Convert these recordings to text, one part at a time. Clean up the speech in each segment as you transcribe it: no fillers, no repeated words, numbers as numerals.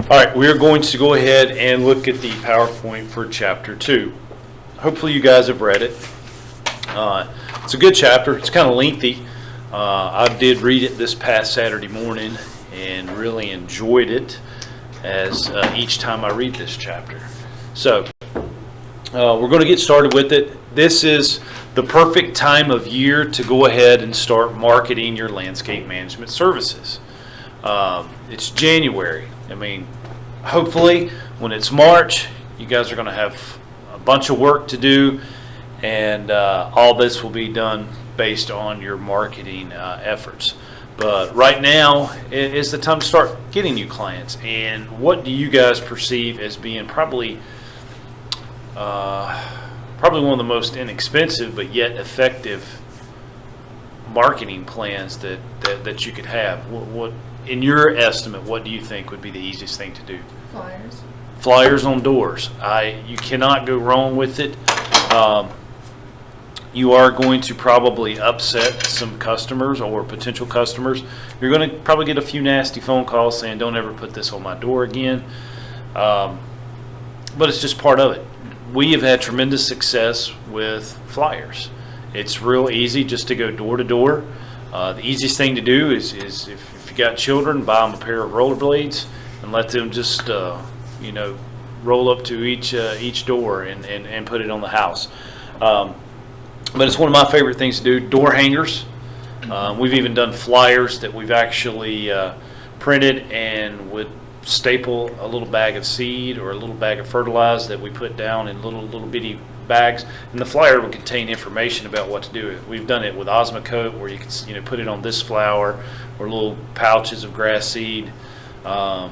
All right, we're going to go ahead and look at the PowerPoint for Chapter 2. Hopefully you guys have read it. It's a good chapter. It's kind of lengthy. I did read it this past Saturday morning and really enjoyed it as each time I read this chapter. So we're going to get started with it. This is the perfect time of year to go ahead and start marketing your landscape management services. It's January. I mean, hopefully when it's March, you guys are going to have a bunch of work to do, and all this will be done based on your marketing efforts. But right now is the time to start getting new clients. And what do you guys perceive as being probably one of the most inexpensive but yet effective marketing plans that you could have? What in your estimate, what do you think would be the easiest thing to do? Flyers. Flyers on doors. You cannot go wrong with it. You are going to probably upset some customers or potential customers. You're going to probably get a few nasty phone calls saying, don't ever put this on my door again. But it's just part of it. We have had tremendous success with flyers. It's real easy just to go door to door. The easiest thing to do is if you got children, buy them a pair of rollerblades and let them just roll up to each door and put it on the house. But it's one of my favorite things to do. Door hangers. We've even done flyers that we've actually printed and would staple a little bag of seed or a little bag of fertilizer that we put down in little bitty bags, and the flyer will contain information about what to do. We've done it with Osmocote, where you can put it on this flower, or little pouches of grass seed that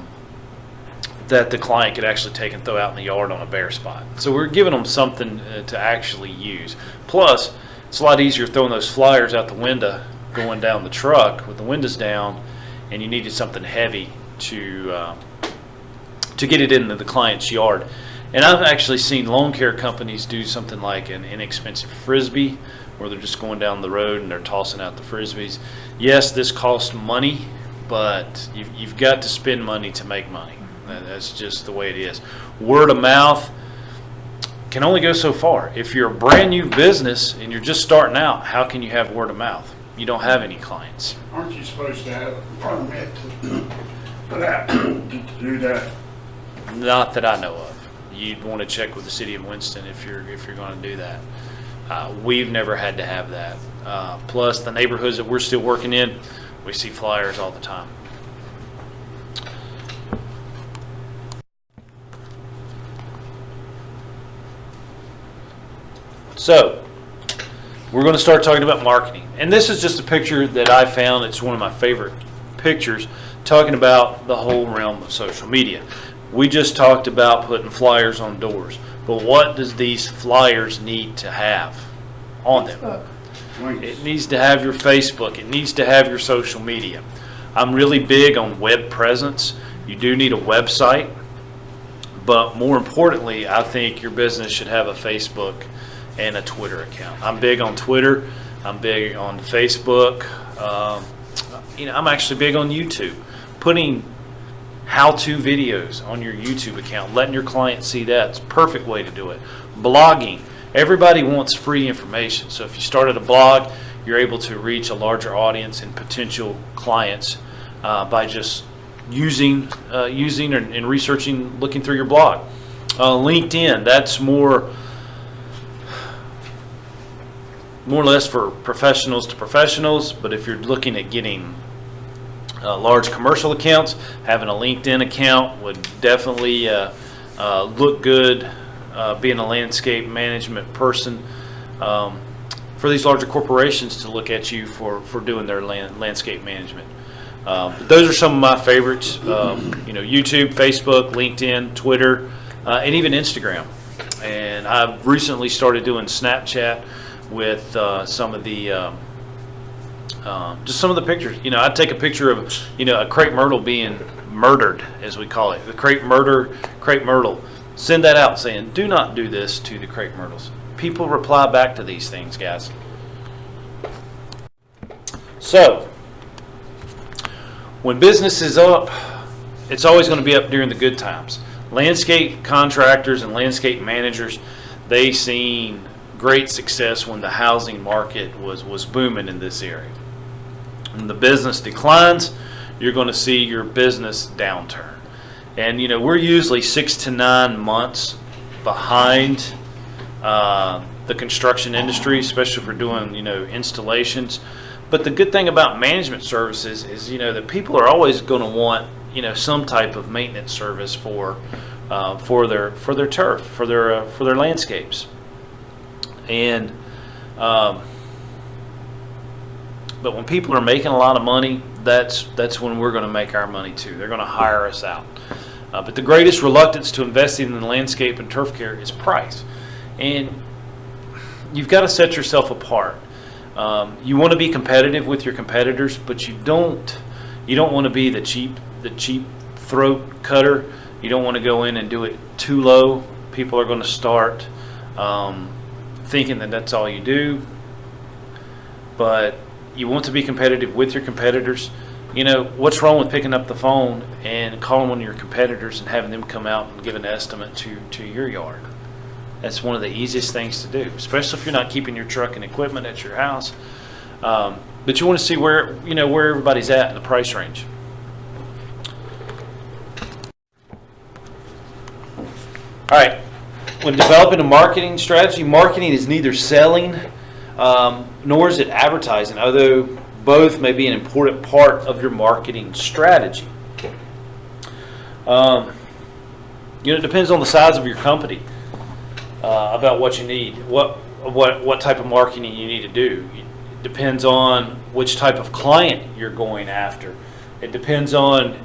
the client could actually take and throw out in the yard on a bare spot. So we're giving them something to actually use. Plus, it's a lot easier throwing those flyers out the window going down the truck with the windows down, and you needed something heavy to get it into the client's yard. And I've actually seen lawn care companies do something like an inexpensive frisbee, where they're just going down the road and they're tossing out the frisbees. Yes, this costs money, but you've got to spend money to make money. That's just the way it is. Word of mouth can only go so far. If you're a brand new business and you're just starting out, how can you have word of mouth? You don't have any clients. Aren't you supposed to have a permit to do that? Not that I know of. You'd want to check with the city of Winston if you're going to do that. We've never had to have that. Plus, the neighborhoods that we're still working in, we see flyers all the time. So, we're going to start talking about marketing. And this is just a picture that I found. It's one of my favorite pictures, talking about the whole realm of social media. We just talked about putting flyers on doors. But what does these flyers need to have on them? It needs to have your Facebook. It needs to have your social media. I'm really big on web presence. You do need a website. But more importantly, I think your business should have a Facebook and a Twitter account. I'm big on Twitter. I'm big on Facebook. I'm actually big on YouTube. Putting how-to videos on your YouTube account, letting your clients see that. It's a perfect way to do it. Blogging. Everybody wants free information. So if you started a blog, you're able to reach a larger audience and potential clients by just using and researching, looking through your blog. LinkedIn, that's more or less for professionals to professionals, but if you're looking at getting large commercial accounts, having a LinkedIn account would definitely look good, being a landscape management person, for these larger corporations to look at you for doing their landscape management. Those are some of my favorites. YouTube, Facebook, LinkedIn, Twitter, and even Instagram. And I've recently started doing Snapchat with some of the just some of the pictures. I'd take a picture of a crepe myrtle being murdered, as we call it, the crepe myrtle. Send that out saying, do not do this to the crepe myrtles. People reply back to these things, guys. So when business is up, it's always going to be up during the good times. Landscape contractors and landscape managers, they seen great success when the housing market was booming in this area. When the business declines, you're going to see your business downturn. And we're usually 6 to 9 months behind the construction industry, especially if we're doing installations. But the good thing about management services is that people are always going to want some type of maintenance service for their turf, for their landscapes. And but when people are making a lot of money, that's when we're going to make our money too. They're going to hire us out. But the greatest reluctance to investing in landscape and turf care is price. And you've got to set yourself apart. You want to be competitive with your competitors, but you don't want to be the cheap throat cutter. You don't want to go in and do it too low. People are going to start thinking that that's all you do. But you want to be competitive with your competitors. What's wrong with picking up the phone and calling one of your competitors and having them come out and give an estimate to your yard? That's one of the easiest things to do, especially if you're not keeping your truck and equipment at your house. But you want to see where everybody's at in the price range. All right. When developing a marketing strategy, marketing is neither selling nor is it advertising, although both may be an important part of your marketing strategy. It depends on the size of your company about what you need, what type of marketing you need to do. It depends on which type of client you're going after. It depends on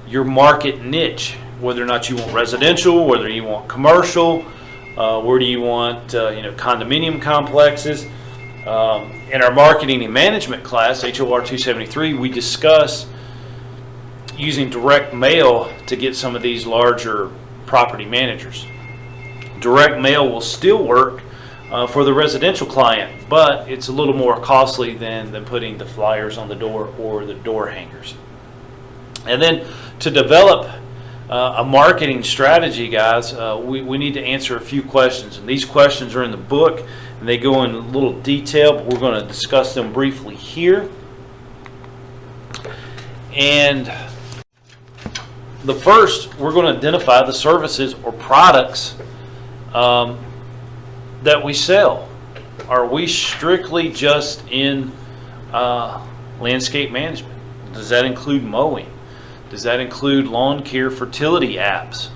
your market niche, whether or not you want residential, whether you want commercial, where do you want condominium complexes. In our marketing and management class, HOR 273, we discuss using direct mail to get some of these larger property managers. Direct mail will still work for the residential client, but it's a little more costly than putting the flyers on the door or the door hangers. And then to develop a marketing strategy, guys, we need to answer a few questions. And these questions are in the book, and they go in a little detail, but we're going to discuss them briefly here. And the first, we're going to identify the services or products that we sell. Are we strictly just in landscape management? Does that include mowing? Does that include lawn care fertility apps?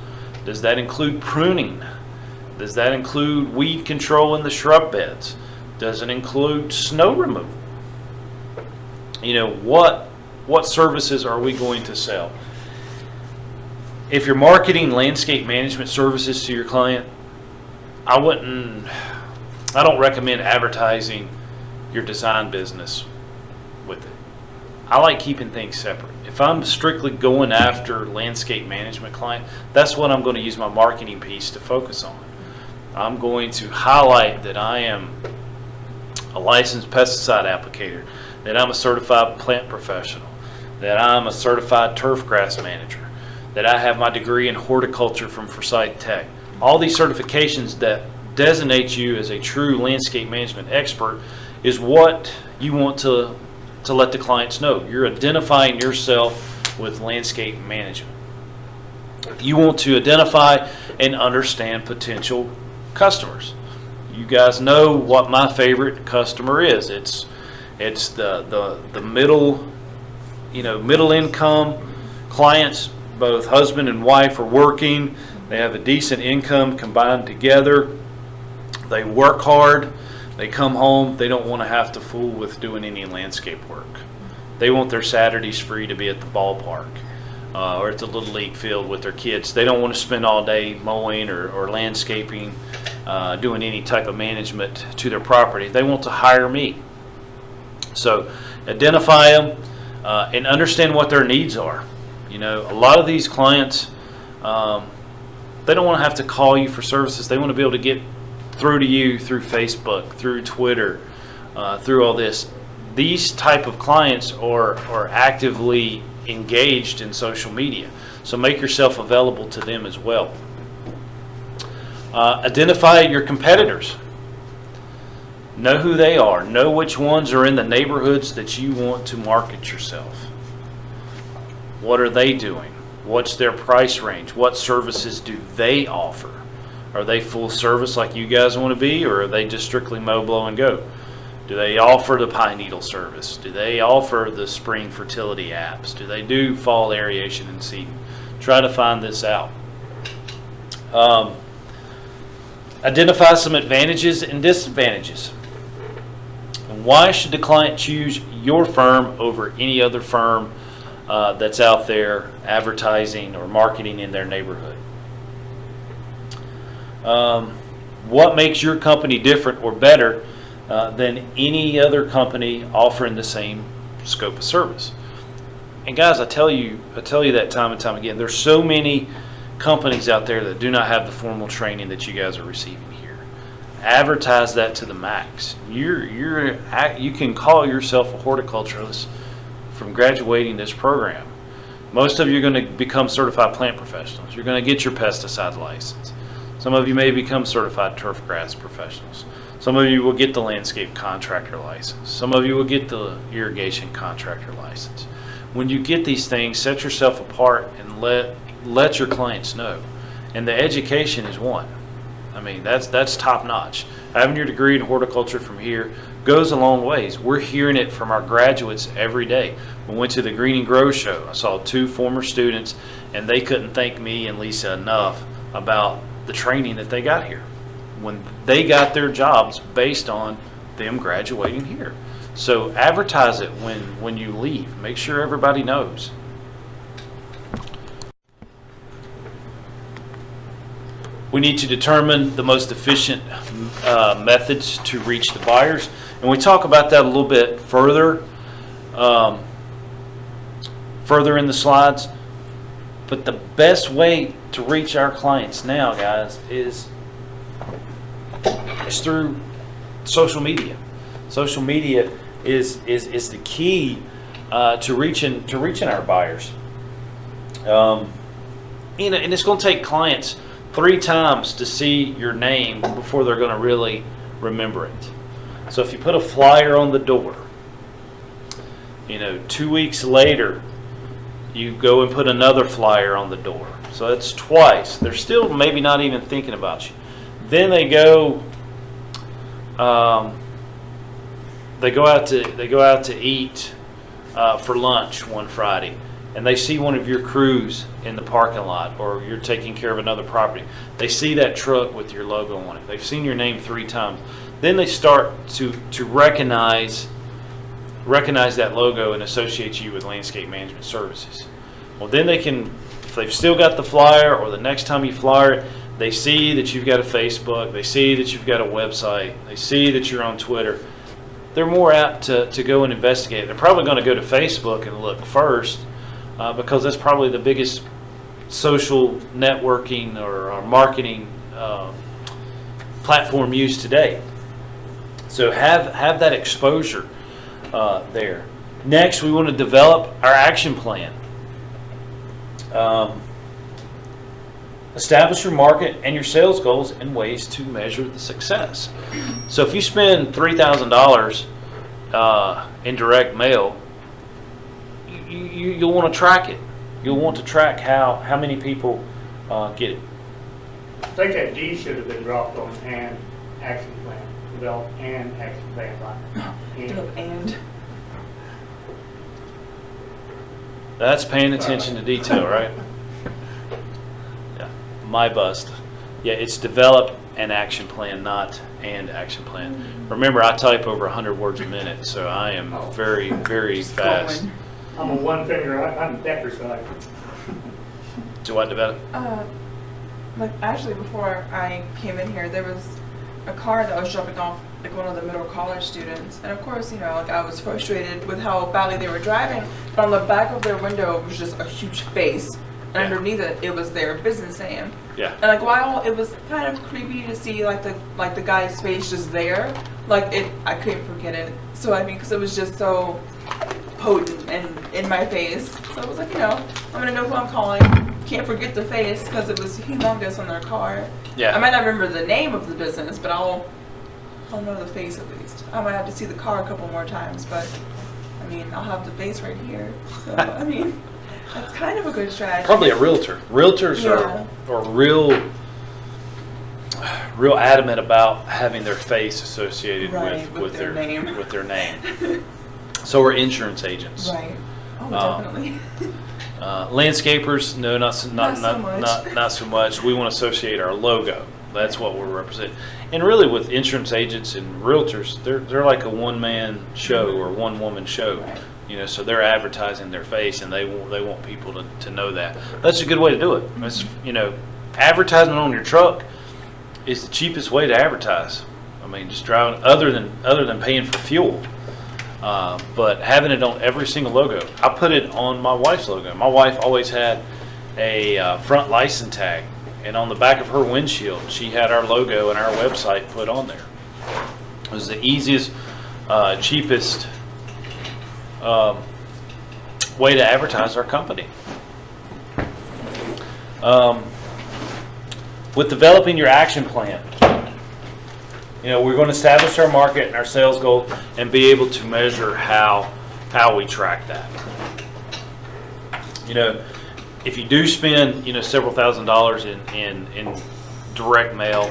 Does that include pruning? Does that include weed control in the shrub beds? Does it include snow removal? What services are we going to sell? If you're marketing landscape management services to your client, I don't recommend advertising your design business with it. I like keeping things separate. If I'm strictly going after landscape management client, that's what I'm going to use my marketing piece to focus on. I'm going to highlight that I am a licensed pesticide applicator, that I'm a certified plant professional, that I'm a certified turf grass manager, that I have my degree in horticulture from Forsyth Tech. All these certifications that designate you as a true landscape management expert is what you want to let the clients know. You're identifying yourself with landscape management. You want to identify and understand potential customers. You guys know what my favorite customer is. It's the middle income clients. Both husband and wife are working. They have a decent income combined together. They work hard. They come home. They don't want to have to fool with doing any landscape work. They want their Saturdays free to be at the ballpark or at the Little League field with their kids. They don't want to spend all day mowing or landscaping, doing any type of management to their property. They want to hire me. So identify them and understand what their needs are. A lot of these clients, they don't want to have to call you for services. They want to be able to get through to you through Facebook, through Twitter, through all this. These type of clients are actively engaged in social media. So make yourself available to them as well. Identify your competitors. Know who they are. Know which ones are in the neighborhoods that you want to market yourself. What are they doing? What's their price range? What services do they offer? Are they full service like you guys want to be, or are they just strictly mow, blow, and go? Do they offer the pine needle service? Do they offer the spring fertility apps? Do they do fall aeration and seeding? Try to find this out. Identify some advantages and disadvantages. And why should the client choose your firm over any other firm that's out there advertising or marketing in their neighborhood? What makes your company different or better than any other company offering the same scope of service? And guys, I tell you that time and time again, there's so many companies out there that do not have the formal training that you guys are receiving here. Advertise that to the max. You can call yourself a horticulturalist from graduating this program. Most of you are going to become certified plant professionals. You're going to get your pesticide license. Some of you may become certified turf grass professionals. Some of you will get the landscape contractor license. Some of you will get the irrigation contractor license. When you get these things, set yourself apart and let your clients know. And the education is one. I mean, that's top notch. Having your degree in horticulture from here goes a long ways. We're hearing it from our graduates every day. We went to the Green and Grow show. I saw 2 former students, and they couldn't thank me and Lisa enough about the training that they got here when they got their jobs based on them graduating here. So advertise it when you leave. Make sure everybody knows. We need to determine the most efficient methods to reach the buyers. And we talk about that a little bit further in the slides. But the best way to reach our clients now, guys, is through social media. Social media is the key to reaching our buyers. And it's going to take clients 3 times to see your name before they're going to really remember it. So if you put a flyer on the door, 2 weeks later, you go and put another flyer on the door. So that's twice. They're still maybe not even thinking about you. Then they go out to eat for lunch one Friday, and they see one of your crews in the parking lot, or you're taking care of another property. They see that truck with your logo on it. They've seen your name 3 times. Then they start to recognize that logo and associate you with landscape management services. Well, then they can, if they've still got the flyer, or the next time you flyer it, they see that you've got a Facebook, they see that you've got a website, they see that you're on Twitter. They're more apt to go and investigate. They're probably going to go to Facebook and look first because that's probably the biggest social networking or marketing platform used today. So have that exposure there. Next, we want to develop our action plan. Establish your market and your sales goals and ways to measure the success. So if you spend $3,000 in direct mail, you'll want to track it. You'll want to track how many people get it. I think that D should have been dropped on and action plan. Develop and action plan. And That's paying attention to detail, right? Yeah, my bust. Yeah, it's develop an action plan, not and action plan. Remember, I type over 100 words a minute, so I am very, very fast. I'm a one finger, I'm that side. Do I develop? Like actually before I came in here, there was a car that was dropping off like one of the middle college students, and of course, like I was frustrated with how badly they were driving. But on the back of their window was just a huge face, and underneath it was their business name. Yeah. And like while it was kind of creepy to see like the guy's face just there, I couldn't forget it. So I mean, because it was just so potent and in my face. So I was like, I'm gonna know who I'm calling. Can't forget the face because it was humongous on their car. Yeah. I might not remember the name of the business, but I'll know the face at least. I might have to see the car a couple more times, but I mean, I'll have the face right here. So I mean, that's kind of a good strategy. Probably a realtor. Realtors are real adamant about having their face associated with their name. With their name. So are insurance agents. Right. Oh, definitely. Landscapers, no, not so much. We want to associate our logo. That's what we're representing. And really, with insurance agents and realtors, they're like a one-man show or one-woman show. Right. So they're advertising their face, and they want people to know that. That's a good way to do it. That's, advertisement on your truck is the cheapest way to advertise. I mean, just driving other than paying for fuel. But having it on every single logo. I put it on my wife's logo. My wife always had a front license tag, and on the back of her windshield, she had our logo and our website put on there. It was the easiest, cheapest way to advertise our company. With developing your action plan, we're going to establish our market and our sales goal and be able to measure how we track that. If you do spend, several $1,000s in direct mail,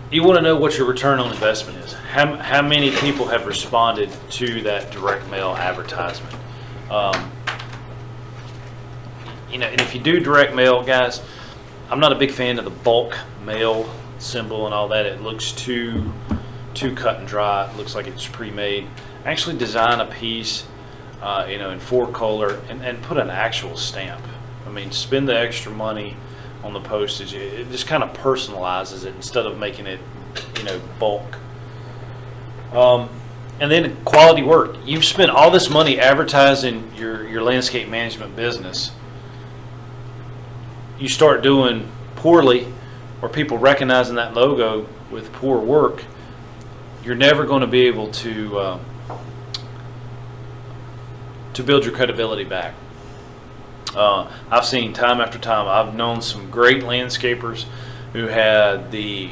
you want to know what your return on investment is. How many people have responded to that direct mail advertisement? And if you do direct mail, guys, I'm not a big fan of the bulk mail symbol and all that. It looks too cut and dry. It looks like it's pre-made. Actually design a piece in 4-color and put an actual stamp. I mean, spend the extra money on the postage. It just kind of personalizes it instead of making it bulk. And then quality work. You've spent all this money advertising your landscape management business. You start doing poorly, or people recognizing that logo with poor work, you're never going to be able to build your credibility back. I've seen time after time, I've known some great landscapers who had the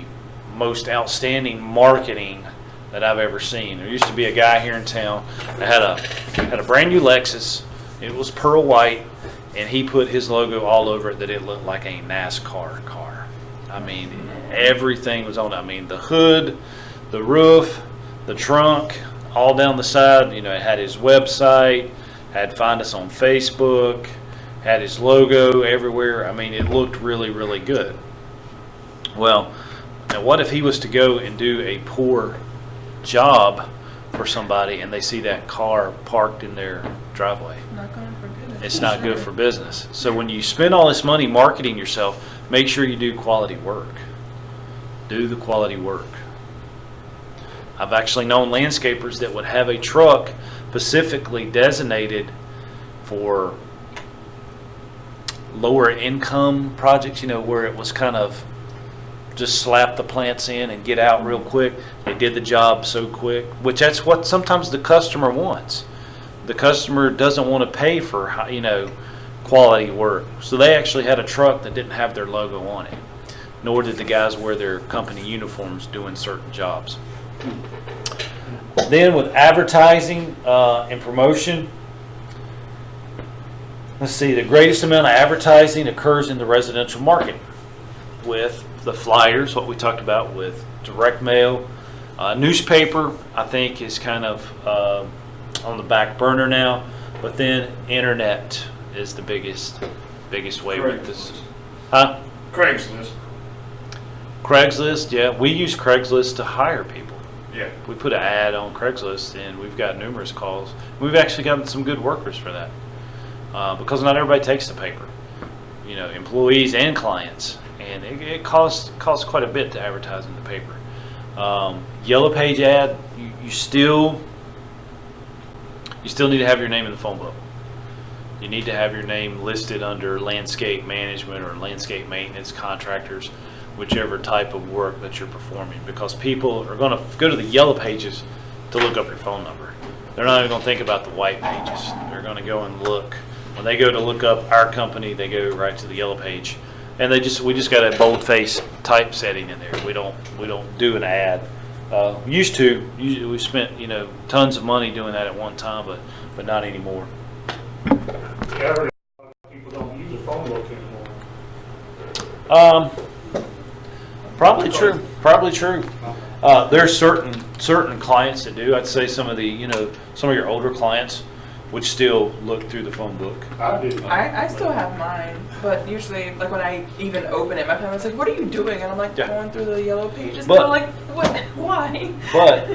most outstanding marketing that I've ever seen. There used to be a guy here in town that had a brand new Lexus. It was pearl white, and he put his logo all over it that it looked like a NASCAR car. I mean, everything was on it. I mean, the hood, the roof, the trunk, all down the side. It had his website, had find us on Facebook, had his logo everywhere. I mean, it looked really, really good. Well, now what if he was to go and do a poor job for somebody and they see that car parked in their driveway? Not going for business. It's not good for business. So when you spend all this money marketing yourself, make sure you do quality work. Do the quality work. I've actually known landscapers that would have a truck specifically designated for lower income projects, where it was kind of just slap the plants in and get out real quick. They did the job so quick, which that's what sometimes the customer wants. The customer doesn't want to pay for, quality work. So they actually had a truck that didn't have their logo on it, nor did the guys wear their company uniforms doing certain jobs. Then with advertising and promotion, let's see, the greatest amount of advertising occurs in the residential market with the flyers, what we talked about with direct mail. Newspaper, I think, is kind of on the back burner now, but then internet is the biggest way with this. Huh? Craigslist. Craigslist, yeah. We use Craigslist to hire people. Yeah. We put an ad on Craigslist, and we've got numerous calls. We've actually gotten some good workers for that because not everybody takes the paper. Employees and clients, and it costs quite a bit to advertise in the paper. Yellow page ad, you still need to have your name in the phone book. You need to have your name listed under landscape management or landscape maintenance contractors, whichever type of work that you're performing, because people are going to go to the yellow pages to look up your phone number. They're not even going to think about the white pages. They're going to go and look. When they go to look up our company, they go right to the yellow page, and we just got a boldface typesetting in there. We don't do an ad. Used to. We spent tons of money doing that at one time, but not anymore. Yeah, people don't use a phone book anymore. Probably true. Probably true. There's certain clients that do. I'd say some of your older clients would still look through the phone book. I do. I still have mine, but usually, like when I even open it, my family's like, "What are you doing?" And I'm like, Yeah. going through the yellow pages. But- And I'm like, "What? Why?" But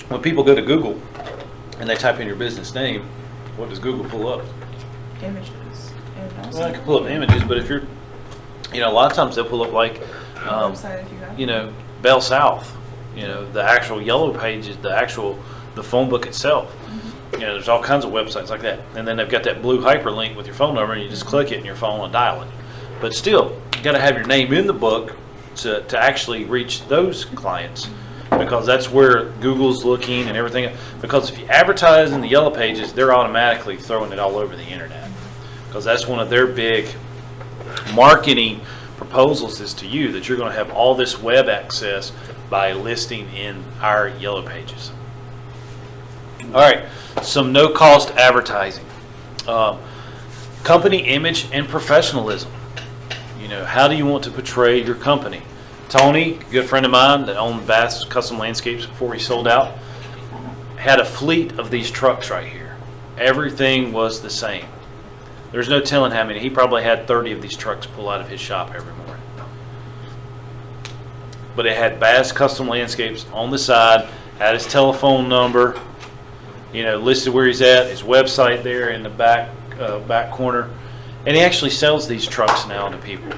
when people go to Google and they type in your business name, what does Google pull up? Images. And also Well, I can pull up images, but if you're, a lot of times they'll pull up like, website if you have. Bell South, the actual yellow pages, the phone book itself. There's all kinds of websites like that. And then they've got that blue hyperlink with your phone number, and you just click it and your phone will dial it. But still, you got to have your name in the book to actually reach those clients, because that's where Google's looking and everything. Because if you advertise in the yellow pages, they're automatically throwing it all over the internet, because that's one of their big marketing proposals is to you, that you're going to have all this web access by listing in our yellow pages. All right, some no-cost advertising. Company image and professionalism. How do you want to portray your company? Tony, a good friend of mine that owned Bass Custom Landscapes before he sold out, had a fleet of these trucks right here. Everything was the same. There's no telling how many. He probably had 30 of these trucks pull out of his shop every morning. But it had Bass Custom Landscapes on the side, had his telephone number, listed where he's at, his website there in the back corner. And he actually sells these trucks now to people.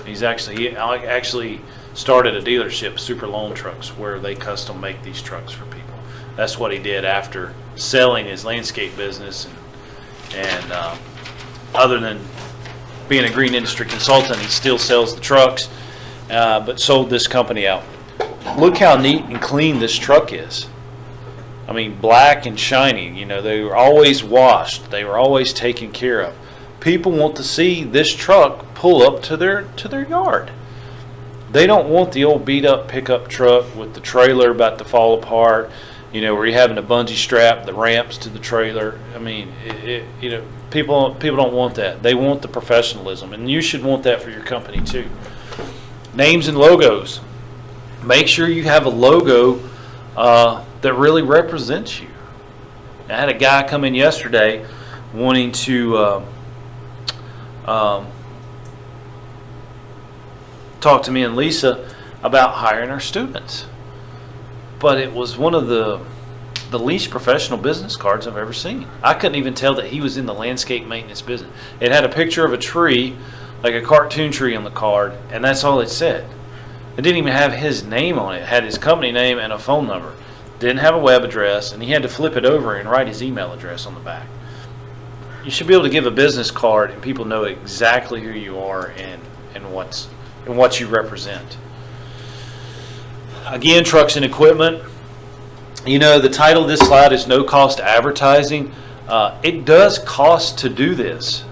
He actually started a dealership, Super Loan Trucks, where they custom make these trucks for people. That's what he did after selling his landscape business, and other than being a green industry consultant, he still sells the trucks, but sold this company out. Look how neat and clean this truck is. I mean, black and shiny. They were always washed. They were always taken care of. People want to see this truck pull up to their yard. They don't want the old beat up pickup truck with the trailer about to fall apart, where you're having to bungee strap the ramps to the trailer. I mean, people don't want that. They want the professionalism, and you should want that for your company too. Names and logos. Make sure you have a logo that really represents you. I had a guy come in yesterday wanting to talk to me and Lisa about hiring our students, but it was one of the least professional business cards I've ever seen. I couldn't even tell that he was in the landscape maintenance business. It had a picture of a tree, like a cartoon tree, on the card, and that's all it said. It didn't even have his name on it. It had his company name and a phone number. Didn't have a web address, and he had to flip it over and write his email address on the back. You should be able to give a business card and people know exactly who you are and what you represent. Again, trucks and equipment. The title of this slide is No Cost Advertising. It does cost to do this,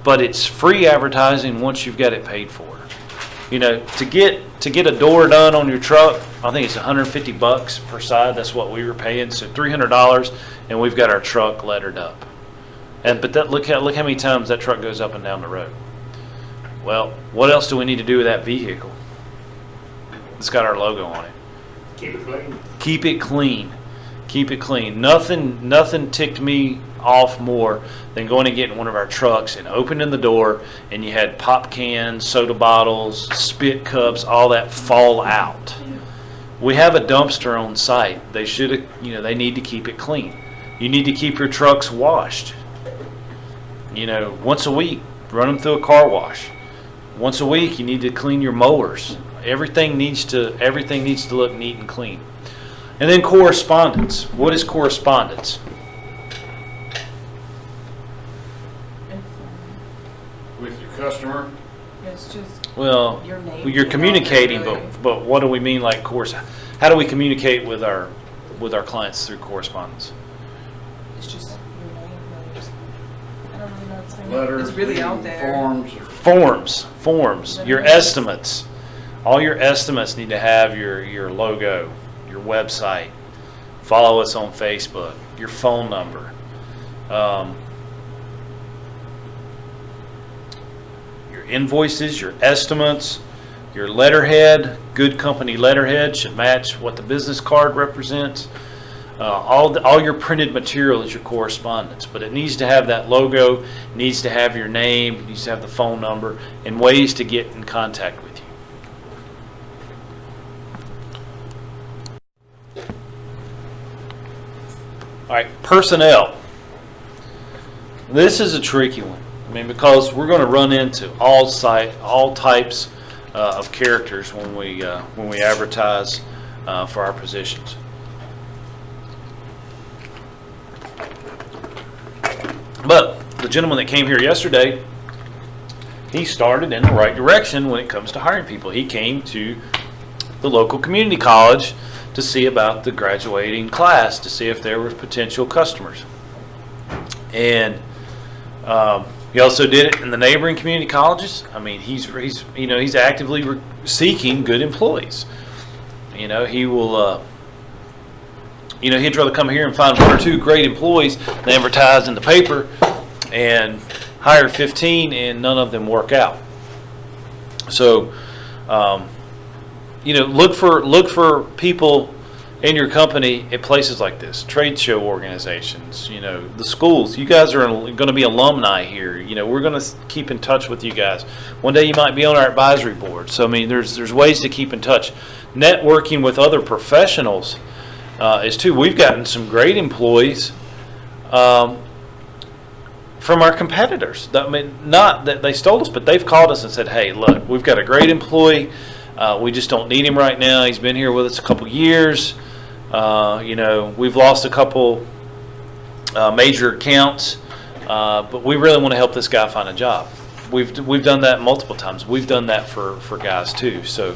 but it's free advertising once you've got it paid for. To get a door done on your truck, I think it's $150 per side. That's what we were paying, so $300, and we've got our truck lettered up. Look how many times that truck goes up and down the road. Well, what else do we need to do with that vehicle? It's got our logo on it. Keep it clean. Keep it clean. Keep it clean. Nothing ticked me off more than going and getting one of our trucks and opening the door, and you had pop cans, soda bottles, spit cups, all that fall out. We have a dumpster on site. They need to keep it clean. You need to keep your trucks washed. Once a week, run them through a car wash. Once a week, you need to clean your mowers. Everything needs to look neat and clean. And then correspondence. What is correspondence? With your customer? It's just Well, your name. you're email, communicating, really. but what do we mean like course? How do we communicate with our clients through correspondence? It's just your name, like, just, I don't really know what to say. Letters, It's really out there. Forms, your estimates. All your estimates need to have your logo, your website. Follow us on Facebook, your phone number. Your invoices, your estimates, your letterhead, good company letterhead should match what the business card represents. All your printed material is your correspondence, but it needs to have that logo, needs to have your name, needs to have the phone number, and ways to get in contact with you. All right, personnel. This is a tricky one. I mean, because we're going to run into all types of characters when we advertise for our positions. But the gentleman that came here yesterday, he started in the right direction when it comes to hiring people. He came to the local community college to see about the graduating class, to see if there were potential customers. And he also did it in the neighboring community colleges. I mean, he's actively seeking good employees. He will. He'd rather come here and find one or two great employees than advertise in the paper and hire 15 and none of them work out. So, look for people in your company at places like this, trade show organizations, the schools. You guys are going to be alumni here. We're going to keep in touch with you guys. One day you might be on our advisory board. So, I mean, there's ways to keep in touch. Networking with other professionals is too. We've gotten some great employees from our competitors. I mean, not that they stole us, but they've called us and said, "Hey, look, we've got a great employee. We just don't need him right now. He's been here with us a couple years. We've lost a couple major accounts, but we really want to help this guy find a job." We've done that multiple times. We've done that for guys too. So,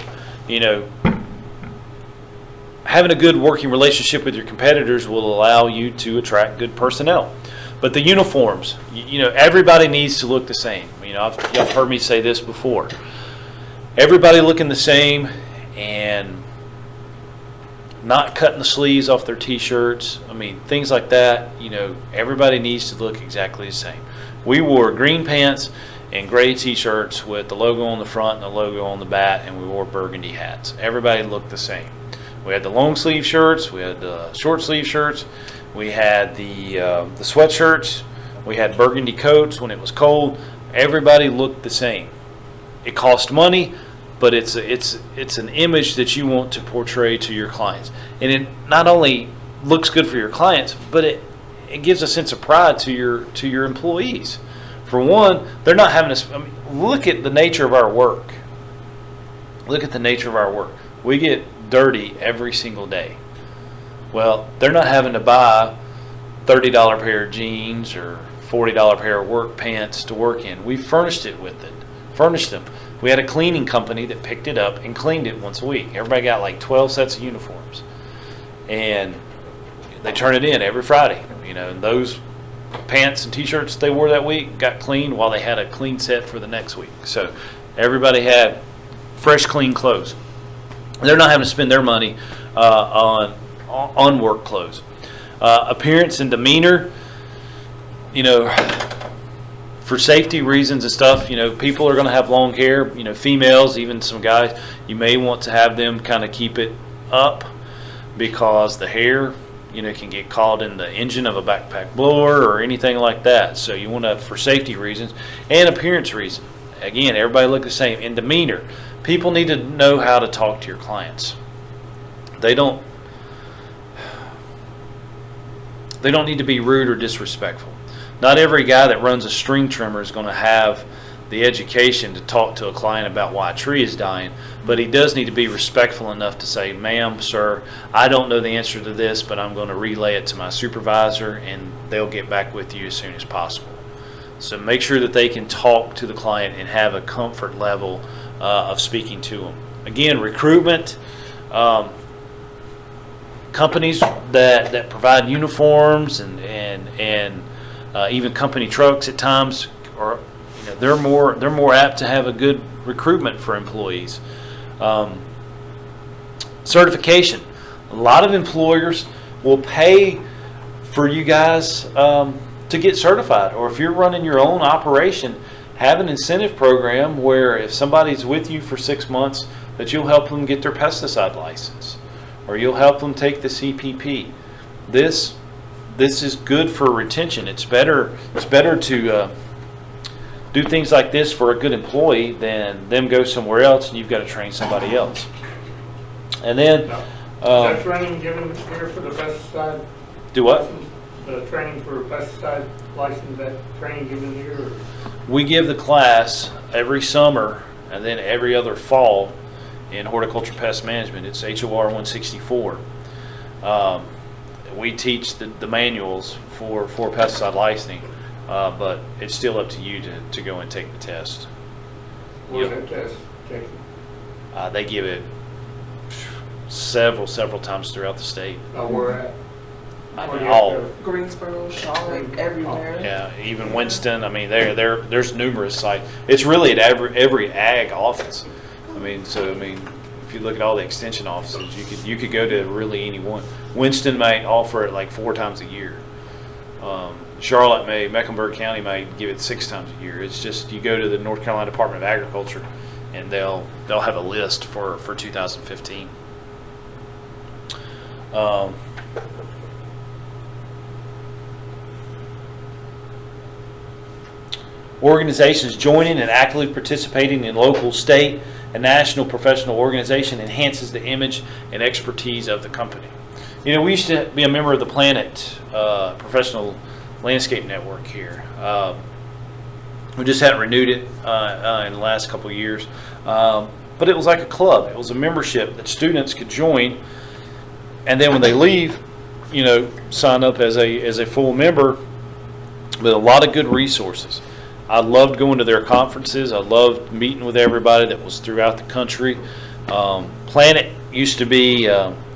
having a good working relationship with your competitors will allow you to attract good personnel. But the uniforms, everybody needs to look the same. Y'all have heard me say this before. Everybody looking the same and not cutting the sleeves off their t-shirts. I mean, things like that, everybody needs to look exactly the same. We wore green pants and gray t-shirts with the logo on the front and the logo on the back, and we wore burgundy hats. Everybody looked the same. We had the long sleeve shirts, we had the short sleeve shirts, we had the sweatshirts, we had burgundy coats when it was cold. Everybody looked the same. It cost money, but it's an image that you want to portray to your clients. And it not only looks good for your clients, but it gives a sense of pride to your employees. For one, they're not having to, look at the nature of our work. Look at the nature of our work. We get dirty every single day. Well, they're not having to buy $30 pair of jeans or $40 pair of work pants to work in. We furnished them. We had a cleaning company that picked it up and cleaned it once a week. Everybody got like 12 sets of uniforms, and they turn it in every Friday. And those pants and t-shirts they wore that week got cleaned while they had a clean set for the next week. So everybody had fresh, clean clothes. They're not having to spend their money on work clothes. Appearance and demeanor, for safety reasons and stuff, people are going to have long hair, females, even some guys, you may want to have them kind of keep it up because the hair, can get caught in the engine of a backpack blower or anything like that. So you want to, for safety reasons and appearance reasons. Again, everybody look the same. In demeanor, people need to know how to talk to your clients. They don't need to be rude or disrespectful. Not every guy that runs a string trimmer is going to have the education to talk to a client about why a tree is dying, but he does need to be respectful enough to say, "Ma'am, sir, I don't know the answer to this, but I'm going to relay it to my supervisor and they'll get back with you as soon as possible." So make sure that they can talk to the client and have a comfort level of speaking to them. Again, recruitment, companies that provide uniforms and even company trucks at times are, they're more apt to have a good recruitment for employees. Certification. A lot of employers will pay for you guys to get certified, or if you're running your own operation, have an incentive program where if somebody's with you for 6 months, that you'll help them get their pesticide license, or you'll help them take the CPP. This is good for retention. It's better to do things like this for a good employee than them go somewhere else and you've got to train somebody else. And then Is that training given here for the pesticide? do what? license? The training for pesticide license, that training given here? Or? We give the class every summer and then every other fall in horticulture pest management. It's HOR 164. We teach the manuals for pesticide licensing, but it's still up to you to go and take the test. Where's that test taken? They give it several times throughout the state. Where at? I Where mean, do you have all. to go? Greensboro, Charlotte, everywhere. Yeah, even Winston. I mean, there's numerous sites. It's really at every ag office. If you look at all the extension offices, you could go to really any one. Winston may offer it like 4 times a year. Charlotte Mecklenburg County may give it 6 times a year. It's just you go to the North Carolina Department of Agriculture, and they'll have a list for 2015. Organizations joining and actively participating in local, state, and national professional organization enhances the image and expertise of the company. We used to be a member of the Planet Professional Landscape Network here. We just hadn't renewed it in the last couple of years. But it was like a club. It was a membership that students could join, and then when they leave, sign up as a full member with a lot of good resources. I loved going to their conferences. I loved meeting with everybody that was throughout the country. Planet used to be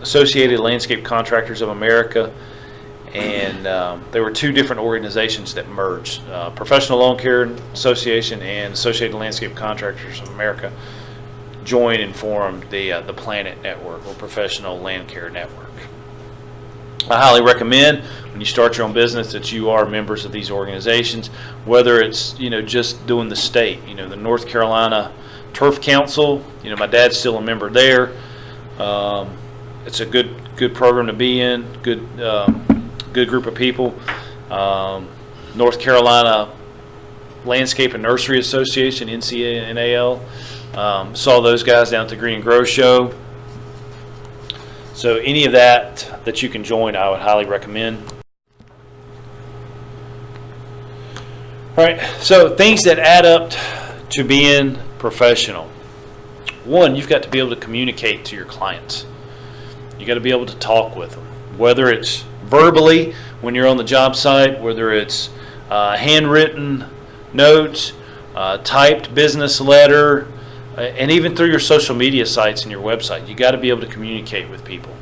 Associated Landscape Contractors of America, and there were 2 different organizations that merged. Professional Lawn Care Association and Associated Landscape Contractors of America joined and formed the Planet Network, or Professional Land Care Network. I highly recommend when you start your own business that you are members of these organizations, whether it's just doing the state, the North Carolina Turf Council. My dad's still a member there. It's a good program to be in. Good group of people. North Carolina Landscape and Nursery Association, NCNAL. Saw those guys down at the Green and Grow Show. So any of that you can join, I would highly recommend. All right, so things that add up to being professional. 1, you've got to be able to communicate to your clients. You got to be able to talk with them, whether it's verbally when you're on the job site, whether it's handwritten notes, typed business letter, and even through your social media sites and your website. You got to be able to communicate with people.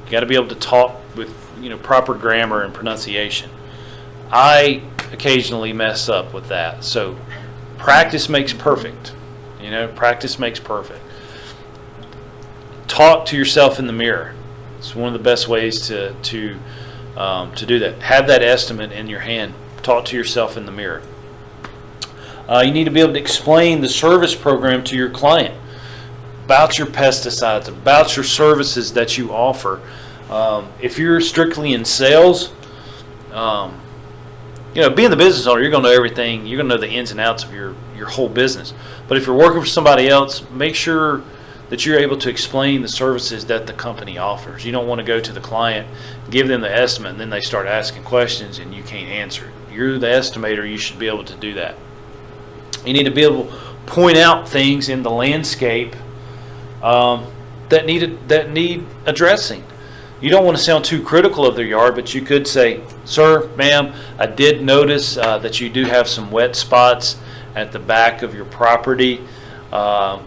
You got to be able to talk with proper grammar and pronunciation. I occasionally mess up with that, so practice makes perfect. Practice makes perfect. Talk to yourself in the mirror. It's one of the best ways to do that. Have that estimate in your hand. Talk to yourself in the mirror. You need to be able to explain the service program to your client about your pesticides, about your services that you offer. If you're strictly in sales, being the business owner, you're going to know everything. You're going to know the ins and outs of your whole business. But if you're working for somebody else, make sure that you're able to explain the services that the company offers. You don't want to go to the client, give them the estimate, and then they start asking questions and you can't answer it. You're the estimator. You should be able to do that. You need to be able to point out things in the landscape that need addressing. You don't want to sound too critical of their yard, but you could say, "Sir, ma'am, I did notice that you do have some wet spots at the back of your property.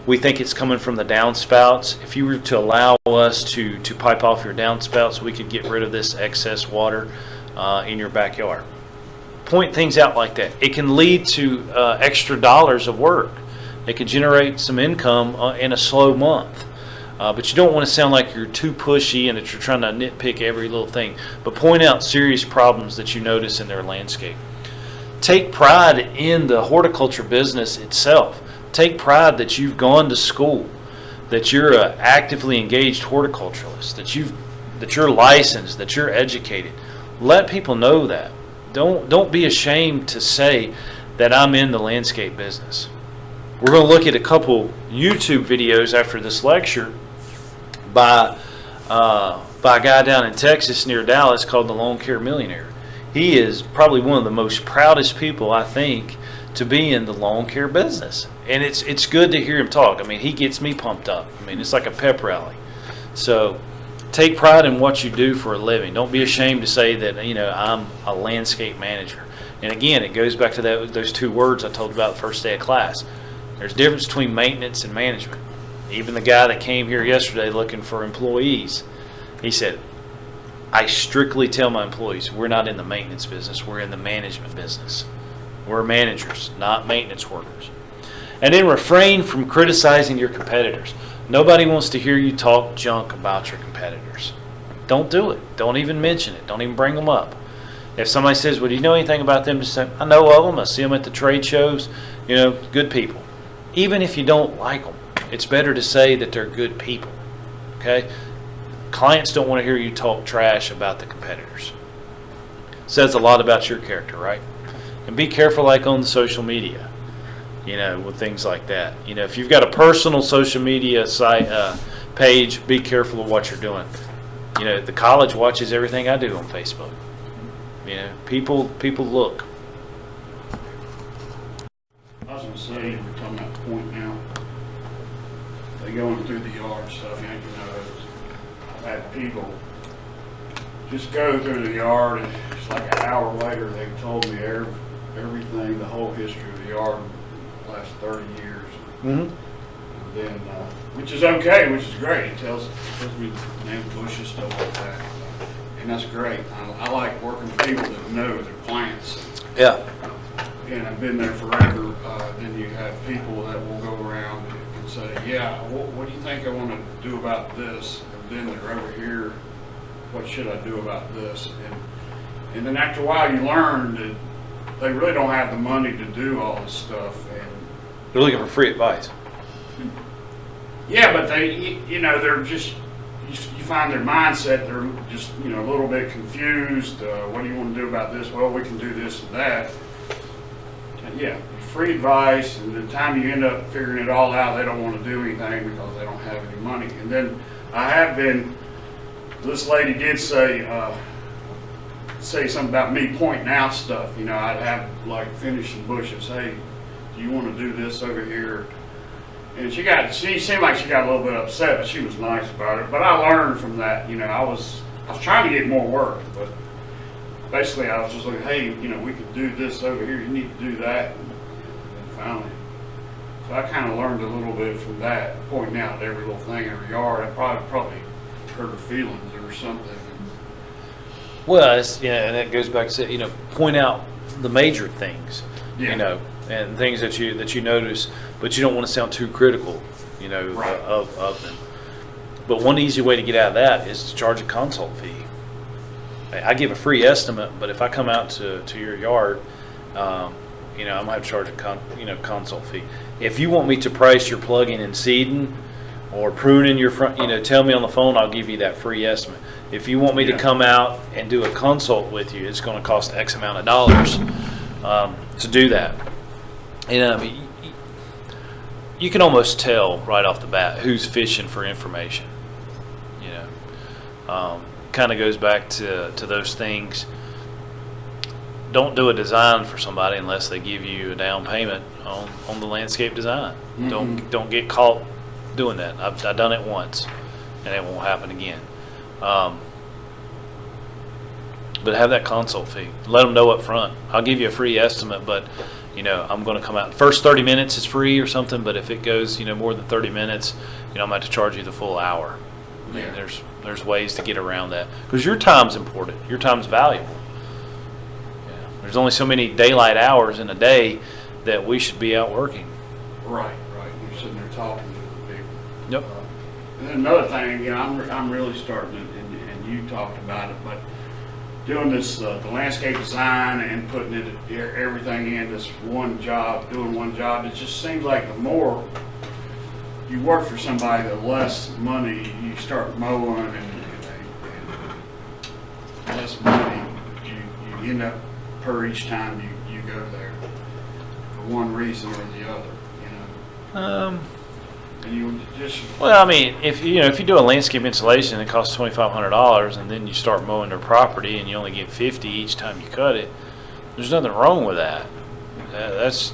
We think it's coming from the downspouts. If you were to allow us to pipe off your downspouts, we could get rid of this excess water in your backyard. Point things out like that. It can lead to extra dollars of work. It can generate some income in a slow month. But you don't want to sound like you're too pushy and that you're trying to nitpick every little thing. But point out serious problems that you notice in their landscape. Take pride in the horticulture business itself. Take pride that you've gone to school, that you're an actively engaged horticulturalist, that you're licensed, that you're educated. Let people know that. Don't be ashamed to say that I'm in the landscape business. We're going to look at a couple YouTube videos after this lecture by a guy down in Texas near Dallas called the Lawn Care Millionaire. He is probably one of the most proudest people, I think, to be in the lawn care business. And it's good to hear him talk. I mean, he gets me pumped up. I mean, it's like a pep rally. So take pride in what you do for a living. Don't be ashamed to say that, I'm a landscape manager. And again, it goes back to those two words I told you about the first day of class. There's a difference between maintenance and management. Even the guy that came here yesterday looking for employees, he said, I strictly tell my employees, we're not in the maintenance business, we're in the management business. We're managers, not maintenance workers. And then refrain from criticizing your competitors. Nobody wants to hear you talk junk about your competitors. Don't do it. Don't even mention it. Don't even bring them up. If somebody says, well, do you know anything about them? Just say, I know of them. I see them at the trade shows. Good people. Even if you don't like them, it's better to say that they're good people. Okay? Clients don't want to hear you talk trash about the competitors. Says a lot about your character, right? And be careful, like on the social media, with things like that. If you've got a personal social media site page, be careful of what you're doing. The college watches everything I do on Facebook. People look. I was gonna say, we're talking about the point now. They going through the yard stuff, I've had people just go through the yard and it's like an hour later, they told me everything, the whole history of the yard, the last 30 years. Mm-hmm. And then, which is okay, which is great. It tells me name bushes, stuff like that. And that's great. I like working with people that know their plants. Yeah. And I've been there forever. Then you have people that will go around and say, yeah, what do you think I want to do about this? And then they're over here, what should I do about this? And then after a while you learn that they really don't have the money to do all this stuff. And They're looking for free advice. yeah, but they're just, you find their mindset, they're just, a little bit confused. What do you want to do about this? Well, we can do this and that. And yeah, free advice, and the time you end up figuring it all out, they don't want to do anything because they don't have any money. And then this lady did say something about me pointing out stuff. I'd have like finish some bushes. Hey, do you want to do this over here? And she seemed like she got a little bit upset, but she was nice about it. But I learned from that. I was trying to get more work, but basically I was just like, hey, we could do this over here. You need to do that. And finally, so I kind of learned a little bit from that, pointing out every little thing in her yard. I probably hurt her feelings or something. Well, and that goes back to point out the major things, Yeah. And things that you notice, but you don't want to sound too critical, Right. of them. But one easy way to get out of that is to charge a consult fee. I give a free estimate, but if I come out to your yard, I'm gonna have to charge a consult fee. If you want me to price your plugging and seeding or pruning your front, tell me on the phone. I'll give you that free estimate. If you want me to come out and do a consult with you, it's going to cost X amount of dollars to do that. You can almost tell right off the bat who's fishing for information. Kind of goes back to those things. Don't do a design for somebody unless they give you a down payment on the landscape design. Mm-hmm. Don't get caught doing that. I've done it once, and it won't happen again. But have that consult fee. Let them know up front. I'll give you a free estimate, but I'm going to come out. First 30 minutes is free or something, but if it goes, more than 30 minutes, I'm going to have to charge you the full hour. I mean, Yeah. there's ways to get around that because your time's important. Your time's valuable. Yeah. There's only so many daylight hours in a day that we should be out working. Right. You're sitting there talking to the people. Yep. And then another thing, I'm really starting, and you talked about it, but doing this, the landscape design and putting everything in this one job, doing one job, it just seems like the more you work for somebody, the less money you start mowing and less money you end up per each time you go there for one reason or the other, And you just, Well, I mean, if you do a landscape installation, it costs $2,500, and then you start mowing their property, and you only get $50 each time you cut it. There's nothing wrong with that. That's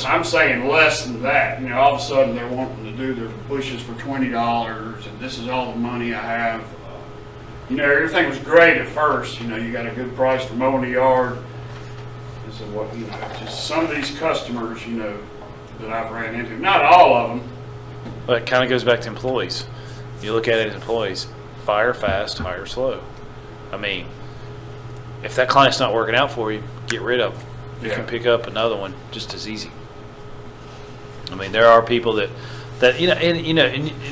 I'm saying less than that. All of a sudden they're wanting to do their bushes for $20, and this is all the money I have. Everything was great at first. You got a good price for mowing the yard. And so what? Just some of these customers, that I've ran into. Not all of them. But it kind of goes back to employees. You look at it as employees: fire fast, hire slow. I mean, if that client's not working out for you, get rid of them. You Yeah. can pick up another one just as easy. I mean, there are people that and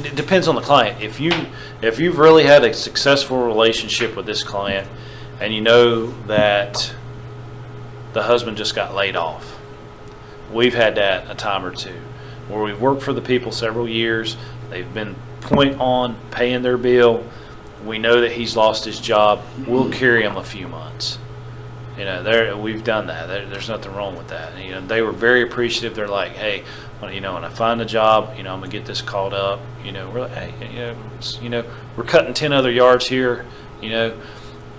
it depends on the client. If you've really had a successful relationship with this client, and you know that the husband just got laid off, we've had that a time or two, where we've worked for the people several years. They've been point on paying their bill. We know that he's lost his job. We'll carry him a few months. We've done that. There's nothing wrong with that. They were very appreciative. They're like, hey, when I find a job, I'm gonna get this called up. We're like, hey, we're cutting 10 other yards here.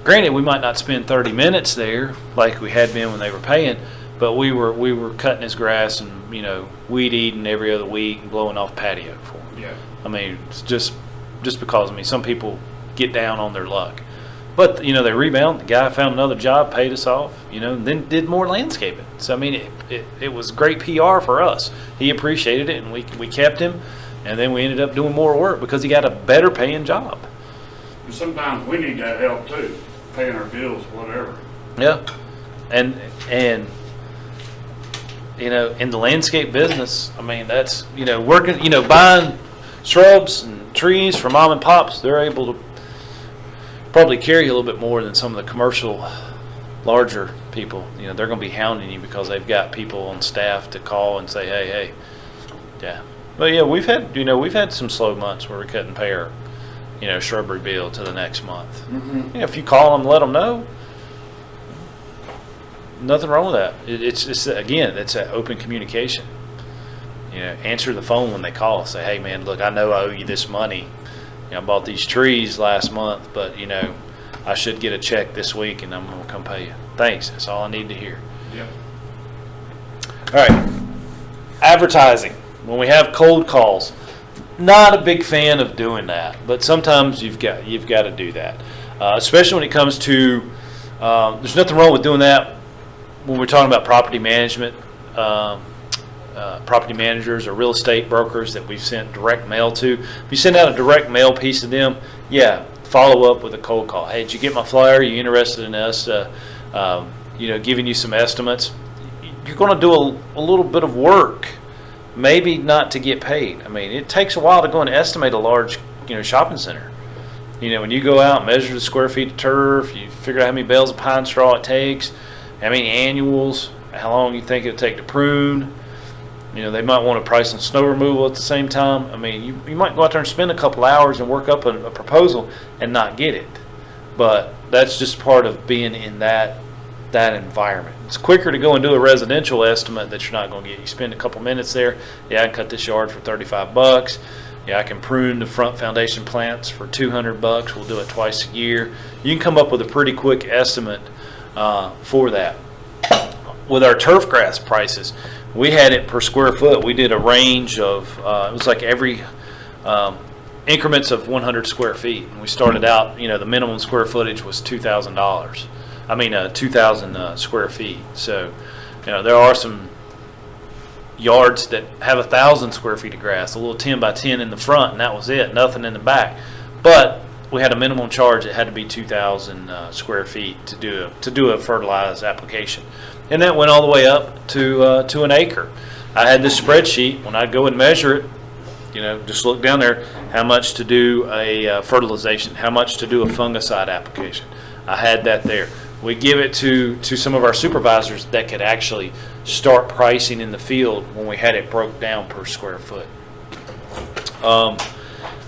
Granted, we might not spend 30 minutes there like we had been when they were paying, but we were cutting his grass and weed eating every other week and blowing off patio for him. Yeah. I mean, it's just because some people get down on their luck. But, they rebound. The guy found another job, paid us off, and then did more landscaping. So, I mean, it was great PR for us. He appreciated it, and we kept him, and then we ended up doing more work because he got a better paying job. And sometimes we need that help too, paying our bills, whatever. Yeah. And in the landscape business, I mean, that's, working, buying shrubs and trees from mom and pops, they're able to probably carry a little bit more than some of the commercial larger people. They're going to be hounding you because they've got people on staff to call and say, hey. Yeah. But yeah, we've had some slow months where we couldn't pay our, shrubbery bill to the next month. Mm-hmm. If you call them, let them know. Nothing wrong with that. It's that open communication. Answer the phone when they call. Say, hey man, look, I know I owe you this money. I bought these trees last month, but I should get a check this week, and I'm gonna come pay you. Thanks. That's all I need to hear. Yep. All right. Advertising. When we have cold calls, not a big fan of doing that, but sometimes you've got to do that, especially when it comes to. There's nothing wrong with doing that when we're talking about property management, property managers or real estate brokers that we've sent direct mail to. If you send out a direct mail piece to them, follow up with a cold call. Hey, did you get my flyer? Are you interested in us, giving you some estimates? You're going to do a little bit of work, maybe not to get paid. I mean, it takes a while to go and estimate a large, shopping center. When you go out and measure the square feet of turf, you figure out how many bales of pine straw it takes, how many annuals, how long you think it'll take to prune. They might want a price on snow removal at the same time. I mean, you might go out there and spend a couple hours and work up a proposal and not get it. But that's just part of being in that environment. It's quicker to go and do a residential estimate that you're not going to get. You spend a couple minutes there. Yeah, I can cut this yard for $35. Yeah, I can prune the front foundation plants for $200. We'll do it twice a year. You can come up with a pretty quick estimate for that. With our turf grass prices, we had it per square foot. We did a range of, it was like every increments of 100 square feet. And we started out, the minimum square footage was $2,000. 2,000 square feet. So, There are some yards that have 1,000 square feet of grass, a little 10 by 10 in the front, and that was it, nothing in the back. But we had a minimum charge. It had to be 2,000 square feet to do a fertilized application, and that went all the way up to an acre. I had this spreadsheet. When I go and measure it, just look down there, how much to do a fertilization, how much to do a fungicide application. I had that there. We give it to some of our supervisors that could actually start pricing in the field when we had it broke down per square foot.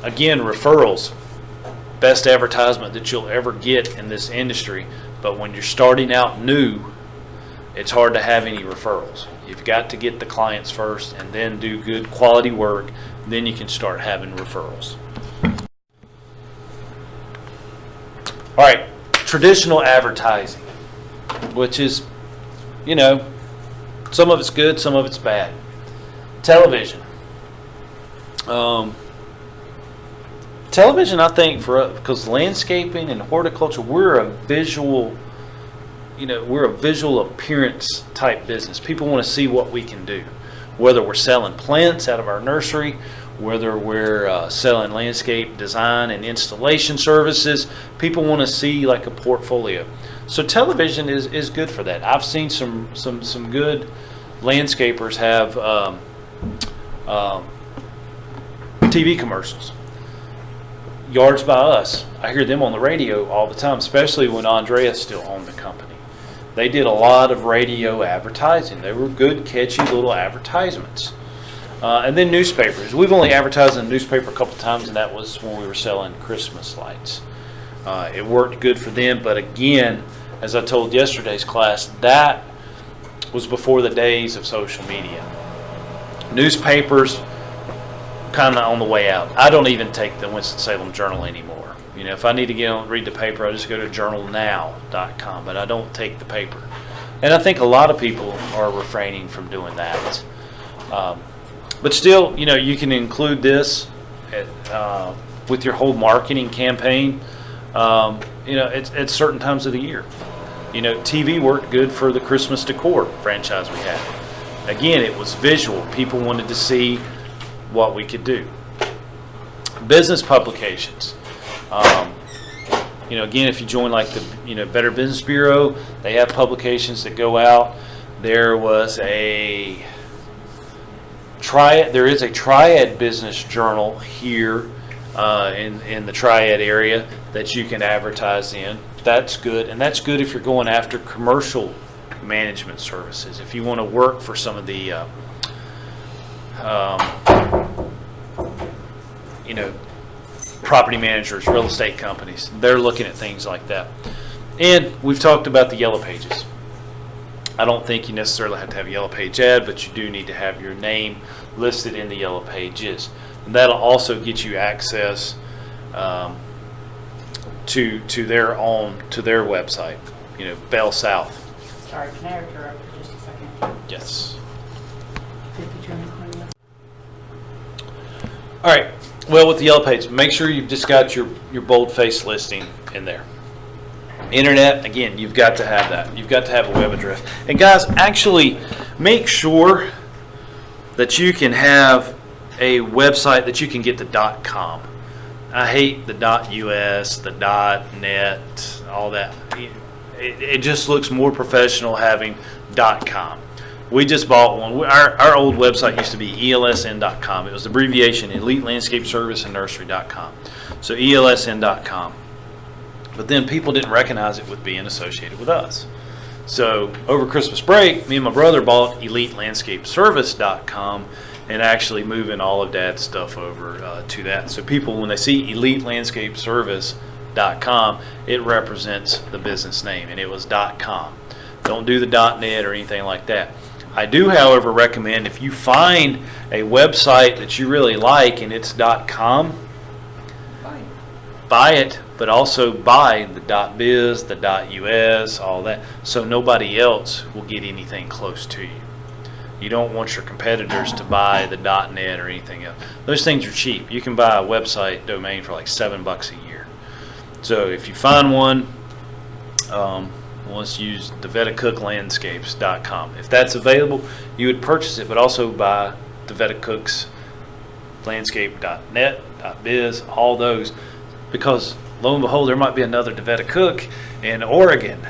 Again, referrals, best advertisement that you'll ever get in this industry, but when you're starting out new, it's hard to have any referrals. You've got to get the clients first and then do good quality work, then you can start having referrals. All right, traditional advertising, which is, some of it's good, some of it's bad. Television. Television, I think, because landscaping and horticulture, we're a visual appearance type business. People want to see what we can do, whether we're selling plants out of our nursery, whether we're selling landscape design and installation services. People want to see like a portfolio. So television is good for that. I've seen some good landscapers have TV commercials. Yards by Us, I hear them on the radio all the time, especially when Andrea still owned the company. They did a lot of radio advertising. They were good, catchy little advertisements. And then newspapers. We've only advertised in a newspaper a couple times, and that was when we were selling Christmas lights. It worked good for them, but again, as I told yesterday's class, that was before the days of social media. Newspapers, kind of on the way out. I don't even take the Winston-Salem Journal anymore. If I need to read the paper, I just go to journalnow.com, but I don't take the paper. And I think a lot of people are refraining from doing that. But still, you can include this with your whole marketing campaign, at certain times of the year. TV worked good for the Christmas decor franchise we had. Again, it was visual. People wanted to see what we could do. Business publications. Again, if you join like the Better Business Bureau, they have publications that go out. There is a Triad Business Journal here in the Triad area that you can advertise in. That's good, and that's good if you're going after commercial management services. If you want to work for some of the property managers, real estate companies, they're looking at things like that. And we've talked about the yellow pages. I don't think you necessarily have to have a yellow page ad, but you do need to have your name listed in the yellow pages. And that'll also get you access to their website, Bell South. Sorry, can I interrupt for just a second? Yes. Take a picture in the corner. All right. Well, with the yellow page, make sure you've just got your boldface listing in there. Internet, again, you've got to have that. You've got to have a web address. And guys, actually make sure that you can have a website that you can get the .com. I hate the .us, the .net, all that. It just looks more professional having .com. We just bought one. Our old website used to be ELSN.com. It was the abbreviation Elite Landscape Service and Nursery.com. So ELSN.com. But then people didn't recognize it with being associated with us. So over Christmas break, me and my brother bought EliteLandscapeService.com and actually moving all of Dad's stuff over to that. So people, when they see EliteLandscapeService.com, it represents the business name, and it was .com. Don't do the .net or anything like that. I do, however, recommend if you find a website that you really like and it's .com, buy it, but also buy the .biz, the .us, all that, so nobody else will get anything close to you. You don't want your competitors to buy the .net or anything else. Those things are cheap. You can buy a website domain for like $7 a year. So if you find one, wants to use DeVetaCookLandscapes.com. If that's available, you would purchase it, but also buy DeVetaCooksLandscape.net, .biz, all those, because lo and behold, there might be another DeVeta Cook in Oregon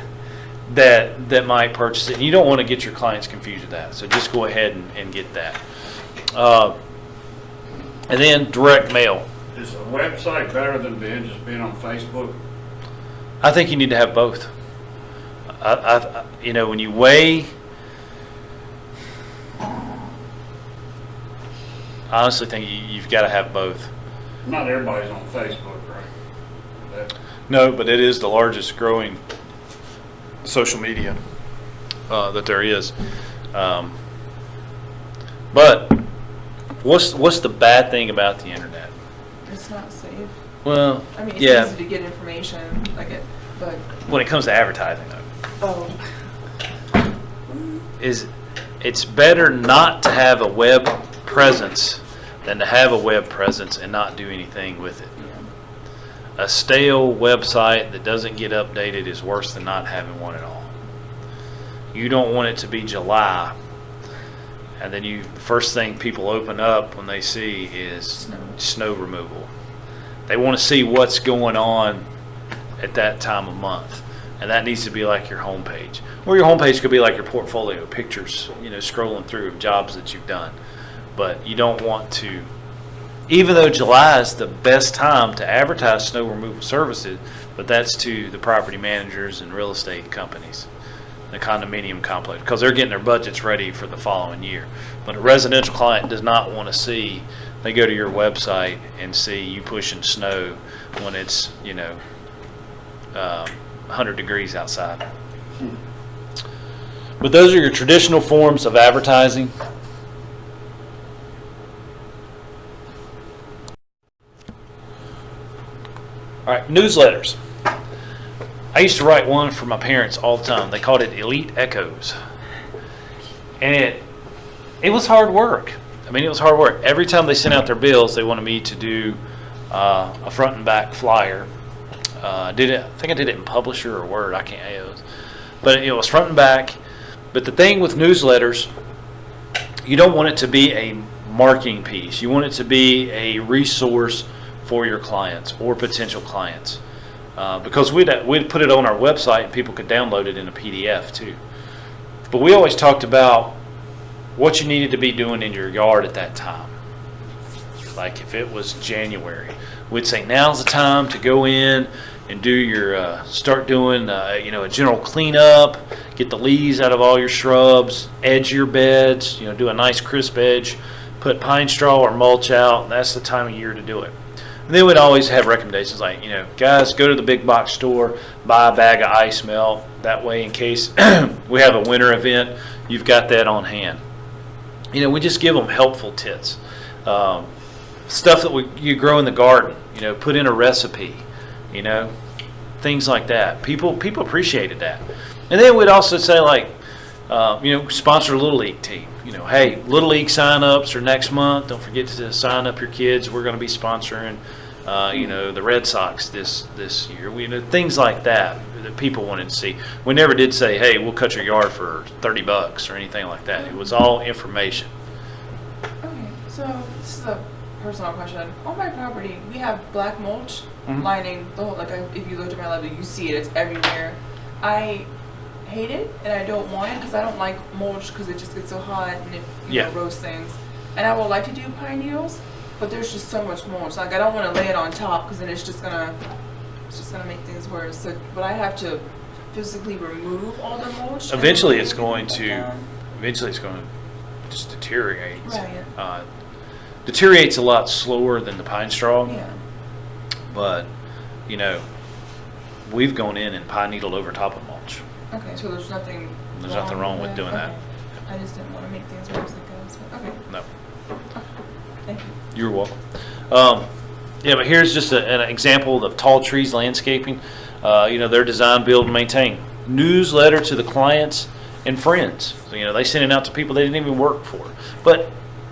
that might purchase it. And you don't want to get your clients confused with that, so just go ahead and get that. And then direct mail. Is a website better than just being on Facebook? I think you need to have both. When you weigh, I honestly think you've got to have both. Not everybody's on Facebook, right? No, but it is the largest growing social media that there is. But what's the bad thing about the internet? It's not safe. Well, I mean, it's yeah. easy to get information, but When it comes to advertising, though, it's better not to have a web presence than to have a web presence and not do anything with it. A stale website that doesn't get updated is worse than not having one at all. You don't want it to be July, and then the first thing people open up when they see is snow removal. They want to see what's going on at that time of month, and that needs to be like your homepage. Or your homepage could be like your portfolio, pictures, scrolling through of jobs that you've done. But you don't want to, even though July is the best time to advertise snow removal services, but that's to the property managers and real estate companies, the condominium complex, because they're getting their budgets ready for the following year. But a residential client does not want to see, they go to your website and see you pushing snow when it's 100 degrees outside. But those are your traditional forms of advertising. All right, newsletters. I used to write one for my parents all the time. They called it Elite Echoes. And it was hard work. It was hard work. Every time they sent out their bills, they wanted me to do a front and back flyer. I think I did it in Publisher or Word. I can't. But it was front and back. But the thing with newsletters, you don't want it to be a marketing piece. You want it to be a resource for your clients or potential clients. Because we'd put it on our website and people could download it in a PDF too. But we always talked about what you needed to be doing in your yard at that time. Like if it was January, we'd say now's the time to go in and do your start doing a general cleanup, get the leaves out of all your shrubs, edge your beds, do a nice crisp edge, put pine straw or mulch out. That's the time of year to do it. And then we'd always have recommendations like, guys, go to the big box store, buy a bag of ice melt. That way, in case we have a winter event, you've got that on hand. We just give them helpful tips. Stuff that you grow in the garden, put in a recipe, things like that. People appreciated that. And then we'd also say sponsor a Little League team. Hey, Little League sign-ups are next month. Don't forget to sign up your kids. We're going to be sponsoring, the Red Sox this year. Things like that people wanted to see. We never did say, hey, we'll cut your yard for $30 or anything like that. It was all information. Okay, so this is a personal question. On my property, we have black mulch lining the whole. If you look at my level, you see it. It's everywhere. I hate it and I don't want it because I don't like mulch because it just gets so hot and it roasts things. And I would like to do pine needles, but there's just so much mulch. I don't want to lay it on top because then it's just gonna make things worse. So, but I have to physically remove all the mulch. Eventually, it's going to just deteriorate. Right. Deteriorates a lot slower than the pine straw. Yeah. But we've gone in and pine needled over top of mulch. Okay, so there's nothing. There's nothing wrong with doing that. I just didn't want to make things worse like that. So, okay. No. Thank you. You're welcome. But here's just an example of Tall Trees Landscaping. They're design, build, and maintain. Newsletter to the clients and friends. So, they send it out to people they didn't even work for. But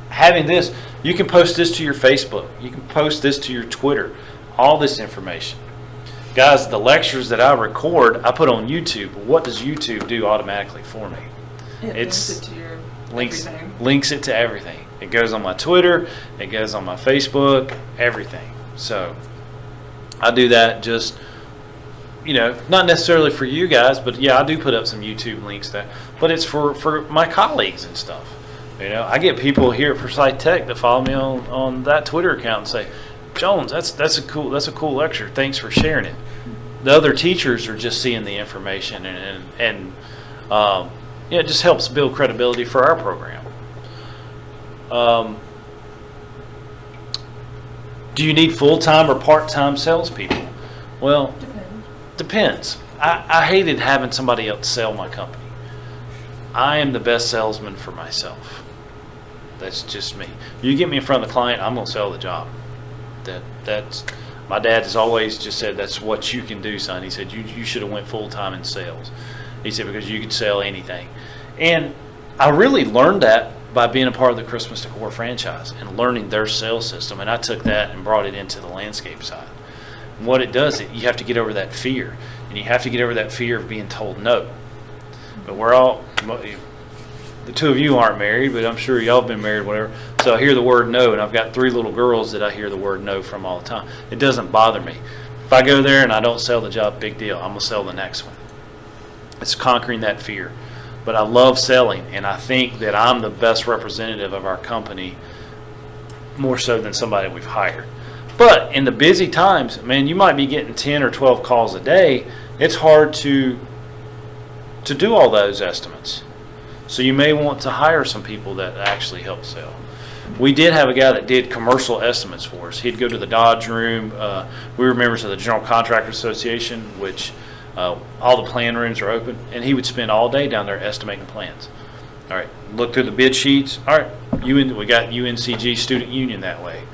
having this, you can post this to your Facebook. You can post this to your Twitter. All this information. guys, the lectures that I record, I put on YouTube. What does YouTube do automatically for me? It It's- links it to your Links everything. links it to everything. It goes on my Twitter, it goes on my Facebook, everything. So I do that just, not necessarily for you guys, but yeah, I do put up some YouTube links there. But it's for my colleagues and stuff. I get people here at Forsyth Tech that follow me on that Twitter account and say, Jones, that's a cool lecture. Thanks for sharing it. The other teachers are just seeing the information and it just helps build credibility for our program. Do you need full-time or part-time salespeople? Well, depends. I hated having somebody else sell my company. I am the best salesman for myself. That's just me. You get me in front of the client, I'm going to sell the job. That's my dad has always just said, that's what you can do, son. He said, you should have went full-time in sales. He said, because you could sell anything. And I really learned that by being a part of the Christmas Decor franchise and learning their sales system. And I took that and brought it into the landscape side. And what it does, you have to get over that fear. And you have to get over that fear of being told no. But the two of you aren't married, but I'm sure y'all have been married, whatever. So I hear the word no, and I've got 3 little girls that I hear the word no from all the time. It doesn't bother me. If I go there and I don't sell the job, big deal. I'm going to sell the next one. It's conquering that fear. But I love selling, and I think that I'm the best representative of our company, more so than somebody we've hired. But in the busy times, man, you might be getting 10 or 12 calls a day. It's hard to do all those estimates. So you may want to hire some people that actually help sell. We did have a guy that did commercial estimates for us. He'd go to the Dodge room. We were members of the General Contractor Association, which all the plan rooms are open, and he would spend all day down there estimating plans. All right, look through the bid sheets. All right, we got UNCG Student Union that way,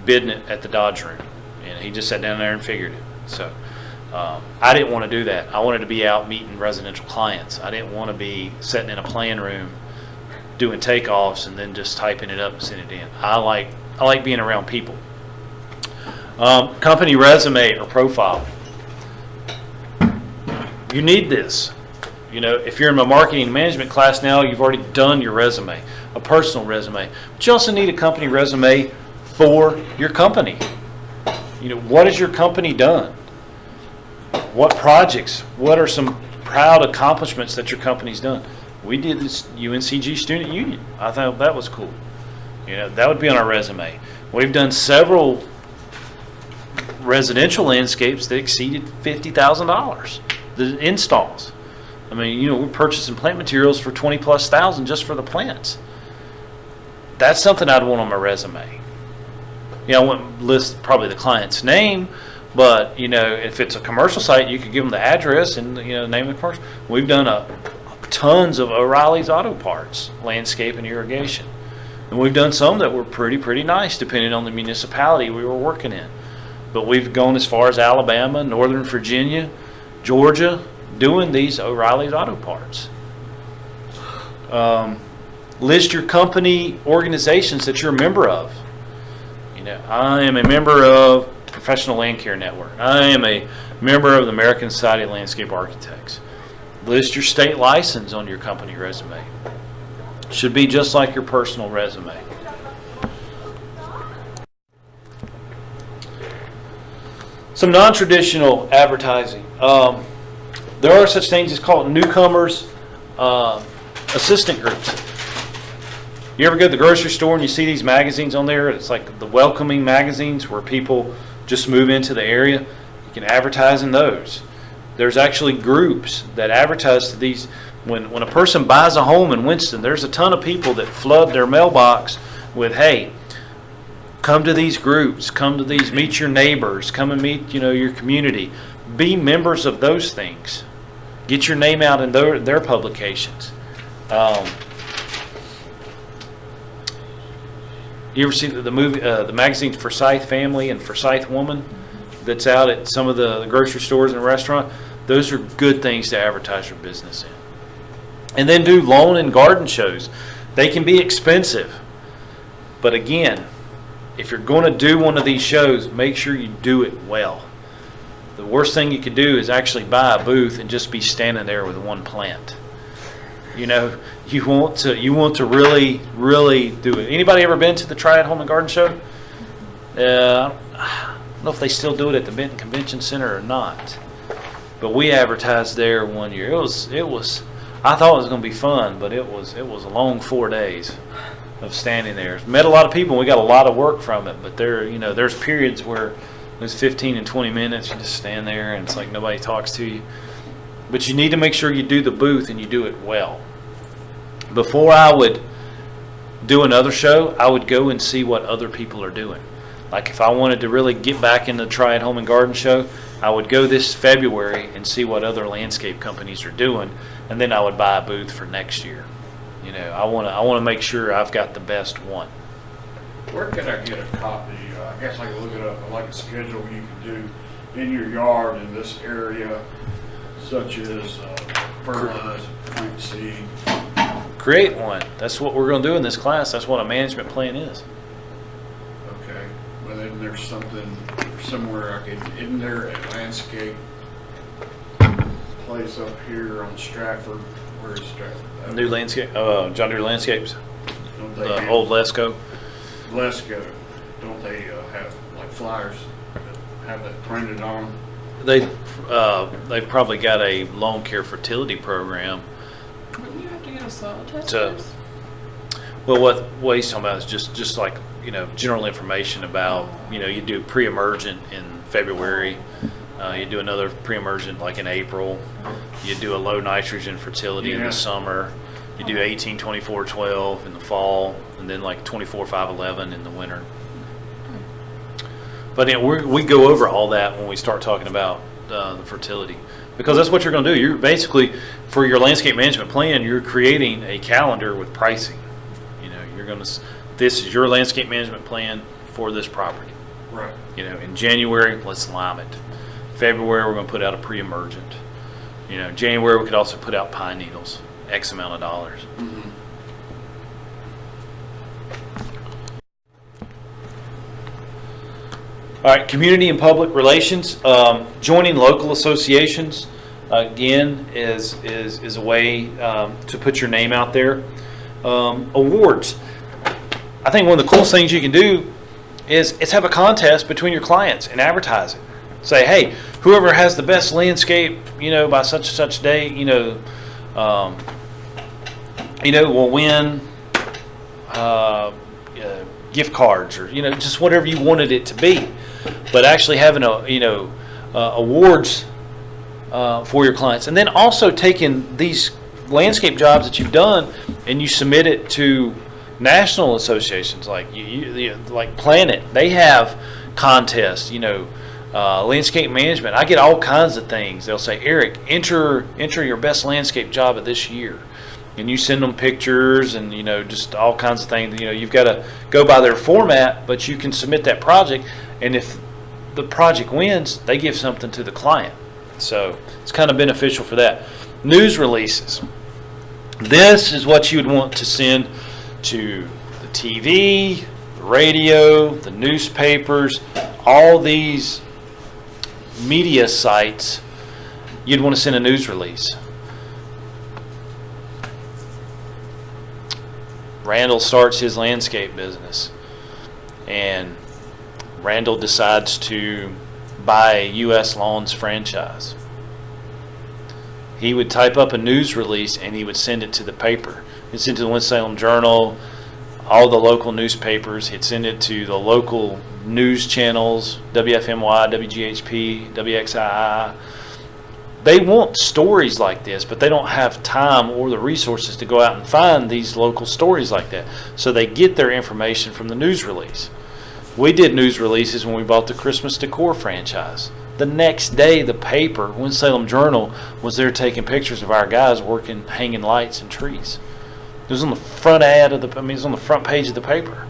bidding it at the Dodge room, and he just sat down there and figured it. So I didn't want to do that. I wanted to be out meeting residential clients. I didn't want to be sitting in a plan room doing takeoffs and then just typing it up and sending it in. I like being around people. Company resume or profile. You need this. If you're in my marketing and management class now, you've already done your resume, a personal resume. But you also need a company resume for your company. What has your company done? What projects? What are some proud accomplishments that your company's done? We did this UNCG Student Union. I thought that was cool. That would be on our resume. We've done several residential landscapes that exceeded $50,000. The installs. I mean, we're purchasing plant materials for $20,000+ just for the plants. That's something I'd want on my resume. I wouldn't list probably the client's name, but if it's a commercial site, you could give them the address and name of the commercial. We've done tons of O'Reilly's Auto Parts, landscape and irrigation, and we've done some that were pretty nice depending on the municipality we were working in. But we've gone as far as Alabama, Northern Virginia, Georgia, doing these O'Reilly's Auto Parts. List your company organizations that you're a member of. I am a member of Professional Land Care Network. I am a member of the American Society of Landscape Architects. List your state license on your company resume. Should be just like your personal resume. Some non-traditional advertising. There are such things as called newcomers assistant groups. You ever go to the grocery store and you see these magazines on there? It's like the welcoming magazines where people just move into the area. You can advertise in those. There's actually groups that advertise to these. When a person buys a home in Winston, there's a ton of people that flood their mailbox with, hey, come to these groups, come to these, meet your neighbors, come and meet your community. Be members of those things. Get your name out in their publications. You ever see the movie, the magazine Forsyth Family and Forsyth Woman that's out at some of the grocery stores and restaurants? Those are good things to advertise your business in. And then do lawn and garden shows. They can be expensive. But again, if you're going to do one of these shows, make sure you do it well. The worst thing you could do is actually buy a booth and just be standing there with one plant. You know, you want to really, really do it. Anybody ever been to the Try It Home and Garden Show? I don't know if they still do it at the Benton Convention Center or not. But we advertised there one year. It was. I thought it was going to be fun, but it was a long 4 days of standing there. Met a lot of people. And we got a lot of work from it. But there's periods where there's 15 and 20 minutes. You just stand there, and it's like nobody talks to you. But you need to make sure you do the booth and you do it well. Before I would do another show, I would go and see what other people are doing. Like if I wanted to really get back in the Try It Home and Garden Show, I would go this February and see what other landscape companies are doing, and then I would buy a booth for next year. You know, I want to make sure I've got the best one. Where could I get a copy? I guess I could look it up, like a schedule you could do in your yard in this area, such as fertilize, plant seed. Create one. That's what we're going to do in this class. That's what a management plan is. Okay, but then there's something somewhere I could, isn't there a landscape place up here on Stratford? Where is Stratford? New landscape, John Deere Landscapes, Don't they the have- old Lesco. Lesco, don't they have like flyers that have that printed on? They've probably got a lawn care fertility program. Wouldn't you have to get a soil test To- first? Well, what he's talking about is just like, you know, general information about, you know, you do pre-emergent in February, you do another pre-emergent like in April, you do a low nitrogen fertility in Yeah. the summer, you do 18, 24, 12 in the fall, and then like 24, 5, 11 in the winter. But you know, we go over all that when we start talking about the fertility, because that's what you're going to do. You're basically, for your landscape management plan, you're creating a calendar with pricing. You know, you're going to, this is your landscape management plan for this property. Right. You know, in January, let's lime it. February, we're going to put out a pre-emergent. You know, January, we could also put out pine needles, X amount of dollars. Mm-hmm. All right, community and public relations. Joining local associations, again, is a way to put your name out there. Awards. I think one of the coolest things you can do is have a contest between your clients and advertise it. Say, hey, whoever has the best landscape, you know, by such and such date, will win gift cards, or just whatever you wanted it to be. But actually having awards for your clients, and then also taking these landscape jobs that you've done and you submit it to national associations like like Planet. They have contests, landscape management. I get all kinds of things. They'll say, Eric, enter your best landscape job of this year. And you send them pictures and, just all kinds of things. You've got to go by their format, but you can submit that project. And if the project wins, they give something to the client. So it's kind of beneficial for that. News releases. This is what you would want to send to the TV, the radio, the newspapers, all these media sites. You'd want to send a news release. Randall starts his landscape business, and Randall decides to buy a U.S. Lawns franchise. He would type up a news release and he would send it to the paper. He'd send it to the Winston-Salem Journal, all the local newspapers. He'd send it to the local news channels, WFMY, WGHP, WXII. They want stories like this, but they don't have time or the resources to go out and find these local stories like that. So they get their information from the news release. We did news releases when we bought the Christmas Decor franchise. The next day, the paper, Winston-Salem Journal, was there taking pictures of our guys working, hanging lights and trees. It was on the front ad of it was on the front page of the paper.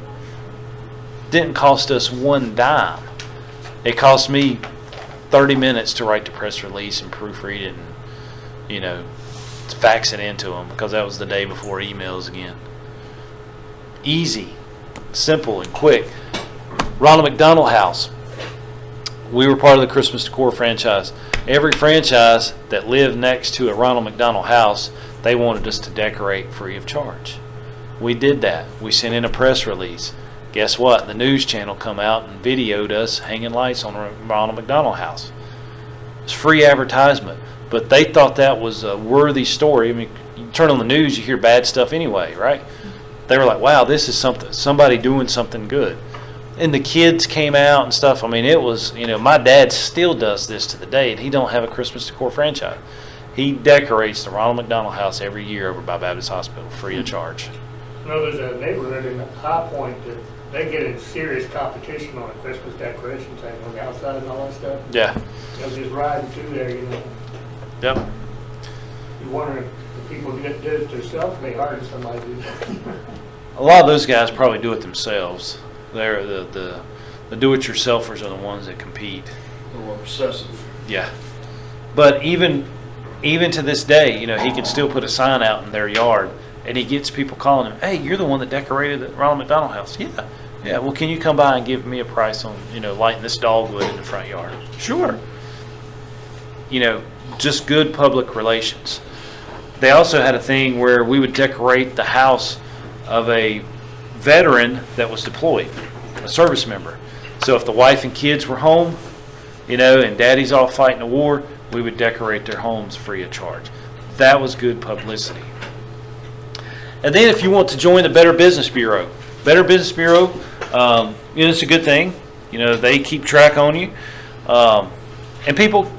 Didn't cost us one dime. It cost me 30 minutes to write the press release and proofread it and, fax it into them, because that was the day before emails again. Easy, simple, and quick. Ronald McDonald House. we were part of the Christmas Decor franchise. Every franchise that lived next to a Ronald McDonald House, they wanted us to decorate free of charge. We did that. We sent in a press release. Guess what? The news channel come out and videoed us hanging lights on the Ronald McDonald House. It's free advertisement, but they thought that was a worthy story. I mean, you turn on the news, you hear bad stuff anyway, right? They were like, wow, this is somebody doing something good. And the kids came out and stuff. I mean, it was, my dad still does this to the day, and he don't have a Christmas Decor franchise. He decorates the Ronald McDonald House every year over by Baptist Hospital, free of charge. There's a neighborhood in High Point that they get in serious competition on a Christmas decoration thing on the outside and all that stuff. Yeah. They'll just riding through there, Yep. You wonder if the people that did it themselves, they hired somebody to do that. A lot of those guys probably do it themselves. They're the do-it-yourselfers are the ones that compete. A little obsessive. Yeah. But even to this day, he can still put a sign out in their yard, and he gets people calling him, hey, you're the one that decorated the Ronald McDonald House. Yeah. Yeah, well, can you come by and give me a price on, lighting this dogwood in the front yard? Sure. Just good public relations. They also had a thing where we would decorate the house of a veteran that was deployed, a service member. So if the wife and kids were home, and daddy's off fighting a war, we would decorate their homes free of charge. That was good publicity. And then if you want to join the Better Business Bureau, it's a good thing. They keep track on you. And people,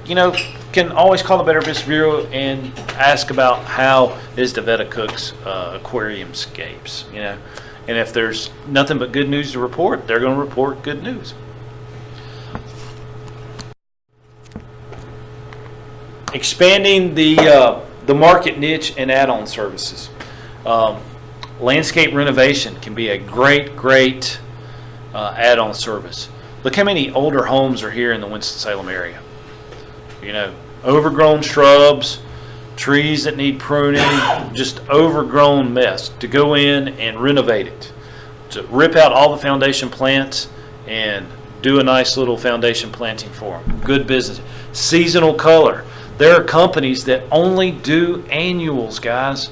can always call the Better Business Bureau and ask about how is the Veta Cook's aquarium scapes, And if there's nothing but good news to report, they're going to report good news. Expanding the market niche and add-on services. Landscape renovation can be a great add-on service. Look how many older homes are here in the Winston-Salem area. Overgrown shrubs, trees that need pruning, just overgrown mess. To go in and renovate it, to rip out all the foundation plants and do a nice little foundation planting for them. Good business. Seasonal color. There are companies that only do annuals, guys.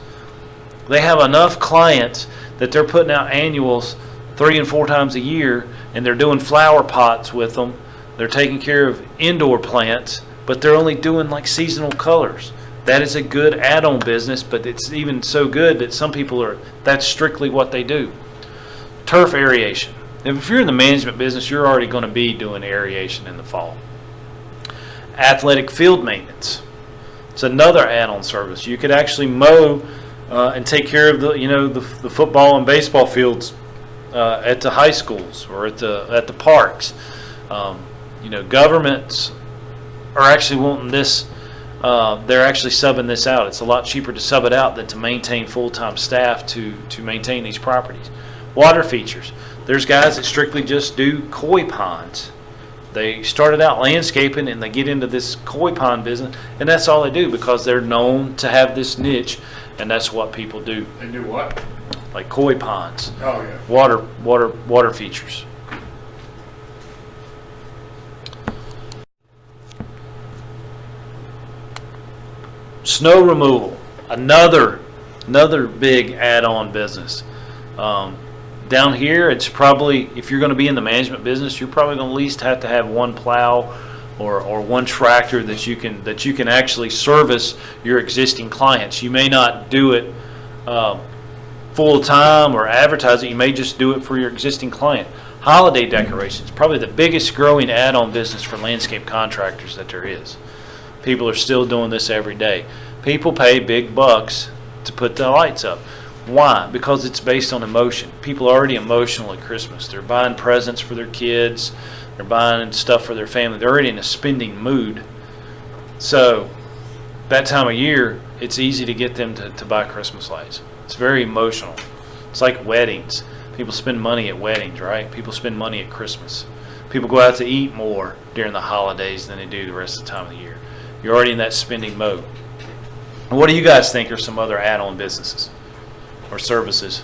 They have enough clients that they're putting out annuals 3 and 4 times a year, and they're doing flower pots with them. They're taking care of indoor plants, but they're only doing like seasonal colors. That is a good add-on business, but it's even so good that some people that's strictly what they do. Turf aeration. If you're in the management business, you're already going to be doing aeration in the fall. Athletic field maintenance. It's another add-on service. You could actually mow and take care of the football and baseball fields at the high schools or at the parks. Governments are actually wanting this. They're actually subbing this out. It's a lot cheaper to sub it out than to maintain full-time staff to maintain these properties. Water features. There's guys that strictly just do koi ponds. They started out landscaping and they get into this koi pond business, and that's all they do because they're known to have this niche, and that's what people do. They do what? Like koi ponds. Oh, yeah. Water features. Snow removal, another big add-on business. Down here, it's probably, if you're going to be in the management business, you're probably going to at least have to have one plow or one tractor that you can actually service your existing clients. You may not do it full time or advertise it. You may just do it for your existing client. Holiday decorations, probably the biggest growing add-on business for landscape contractors that there is. People are still doing this every day. People pay big bucks to put the lights up. Why? Because it's based on emotion. People are already emotional at Christmas. They're buying presents for their kids. They're buying stuff for their family. They're already in a spending mood. So that time of year, it's easy to get them to buy Christmas lights. It's very emotional. It's like weddings. People spend money at weddings, right? People spend money at Christmas. People go out to eat more during the holidays than they do the rest of the time of the year. You're already in that spending mode. What do you guys think are some other add-on businesses or services?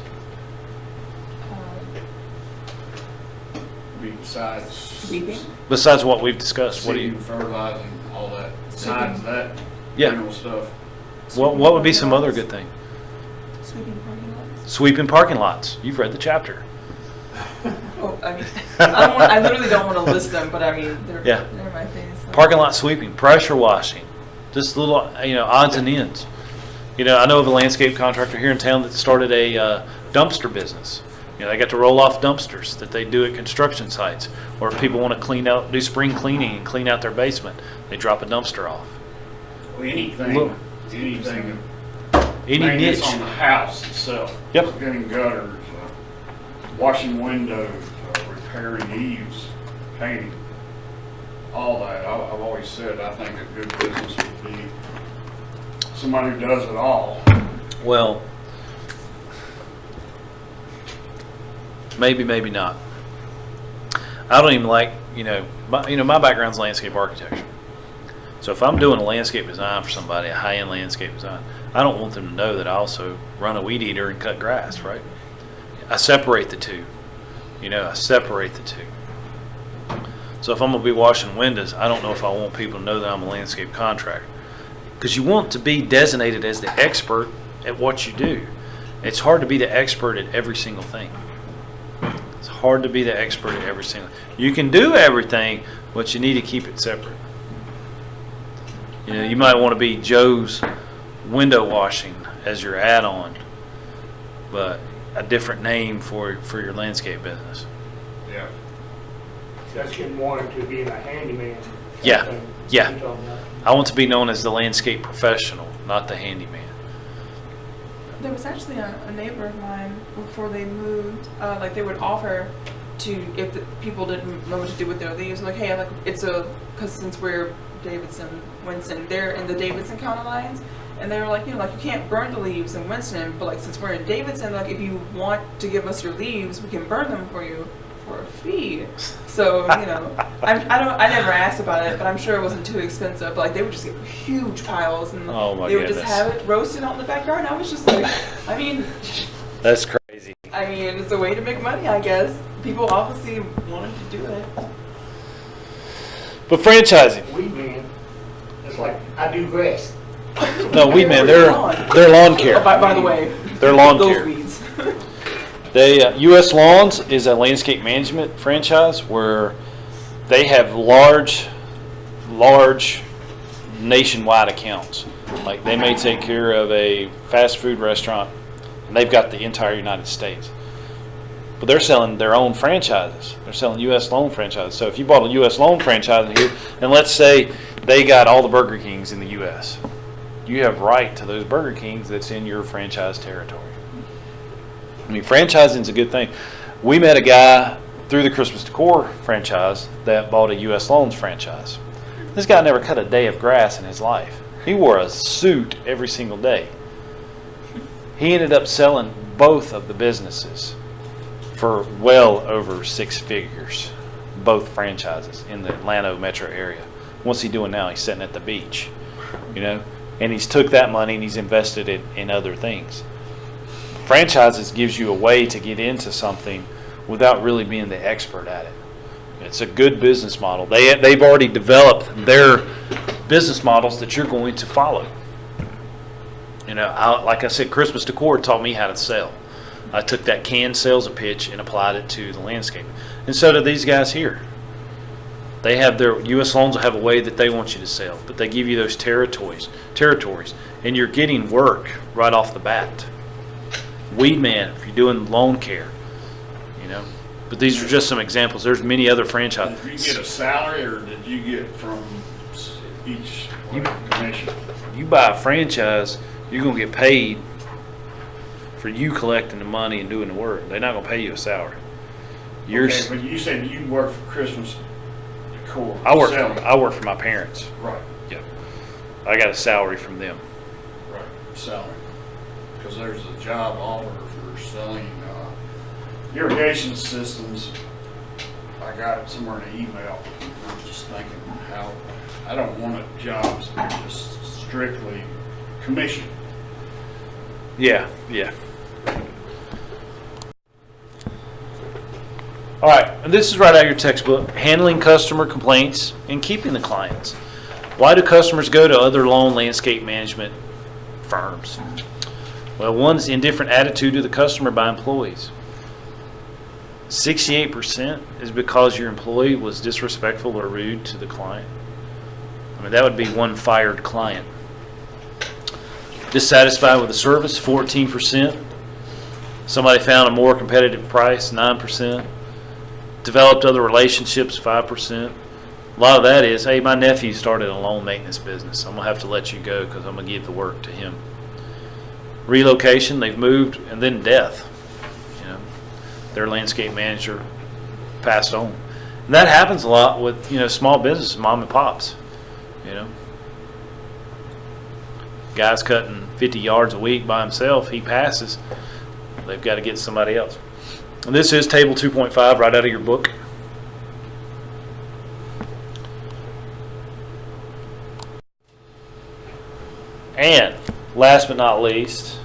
be besides? Sweeping? Besides what we've discussed, what do you? Seeding, fertilizing, all that, besides that Yeah. general stuff. What would be some other good thing? Sweeping parking lots? Sweeping parking lots. You've read the chapter. Oh, I mean, I literally don't want to list them, but I mean, they're, Yeah. they're in my face. So. Parking lot sweeping, pressure washing, just little, odds and ends. I know of a landscape contractor here in town that started a dumpster business. They got to roll off dumpsters that they do at construction sites. Or if people want to do spring cleaning and clean out their basement, they drop a dumpster off. Well, anything, Look. anything. Any maintenance niche. on the house itself. Yep. Getting gutters, washing windows, repairing eaves, painting, all that. I've always said I think a good business would be somebody who does it all. Well, maybe not. I don't even like, my background's landscape architecture. So if I'm doing a landscape design for somebody, a high-end landscape design, I don't want them to know that I also run a weed eater and cut grass, right? I separate the two. I separate the two. So if I'm going to be washing windows, I don't know if I want people to know that I'm a landscape contractor. Because you want to be designated as the expert at what you do. It's hard to be the expert at every single thing. It's hard to be the expert at every single. You can do everything, but you need to keep it separate. You might want to be Joe's window washing as your add-on, but a different name for your landscape business. Yeah. That's getting more into being a handyman. Yeah, thing. yeah. You talking about? I want to be known as the landscape professional, not the handyman. There was actually a neighbor of mine before they moved, like they would offer to, if the people didn't know what to do with their leaves, like, hey, because since we're Davidson, Winston, they're in the Davidson County lines, and they were like, you can't burn the leaves in Winston, but like since we're in Davidson, like if you want to give us your leaves, we can burn them for you for a fee. So, I never asked about it, but I'm sure it wasn't too expensive. But like they would just get huge piles, and Oh, my they would just goodness. have it roasted out in the backyard. And I was just like, That's crazy. it's a way to make money, I guess. People obviously wanted to do it. But franchising, Weed man, it's like, I do grass. no, weed man, they're lawn care. Oh, by the way, They're lawn those care. weeds. They U.S. Lawns is a landscape management franchise where they have large nationwide accounts. Like they may take care of a fast food restaurant, and they've got the entire United States. But they're selling their own franchises. They're selling U.S. Loan franchises. So if you bought a U.S. Loan franchise here, and let's say they got all the Burger Kings in the U.S., you have right to those Burger Kings that's in your franchise territory. I mean, franchising is a good thing. We met a guy through the Christmas Decor franchise that bought a U.S. Loans franchise. This guy never cut a day of grass in his life. He wore a suit every single day. He ended up selling both of the businesses for well over 6 figures, both franchises in the Atlanta metro area. What's he doing now? He's sitting at the beach, and he's took that money and he's invested it in other things. Franchises gives you a way to get into something without really being the expert at it. It's a good business model. They've already developed their business models that you're going to follow. Like I said, Christmas Decor taught me how to sell. I took that canned sales pitch and applied it to the landscape. And so do these guys here. They have their U.S. Loans will have a way that they want you to sell, but they give you those territories, and you're getting work right off the bat. Weed man, if you're doing loan care, But these are just some examples. There's many other franchises. Did you get a salary, or did you get from each commission? You buy a franchise, you're gonna get paid for you collecting the money and doing the work. They're not gonna pay you a salary. Okay, but you said you work for Christmas Decor. I work selling. for my parents. Right, Yeah, I got a salary from them. right, salary. Because there's a job offer for selling irrigation systems. I got it somewhere in an email. I'm just thinking how, I don't want a job to be just strictly commission. Yeah. All right, and this is right out of your textbook. Handling customer complaints and keeping the clients. Why do customers go to other lawn landscape management firms? Well, one's indifferent attitude to the customer by employees. 68% is because your employee was disrespectful or rude to the client. I mean, that would be one fired client. Dissatisfied with the service, 14%. Somebody found a more competitive price, 9%. Developed other relationships, 5%. A lot of that is, hey, my nephew started a lawn maintenance business. I'm going to have to let you go because I'm going to give the work to him. Relocation, they've moved, and then death. You know, their landscape manager passed on. And that happens a lot with, you know, small businesses, mom and pops. You know, guy's cutting 50 yards a week by himself. He passes. They've got to get somebody else. And this is table 2.5 right out of your book. And last but not least,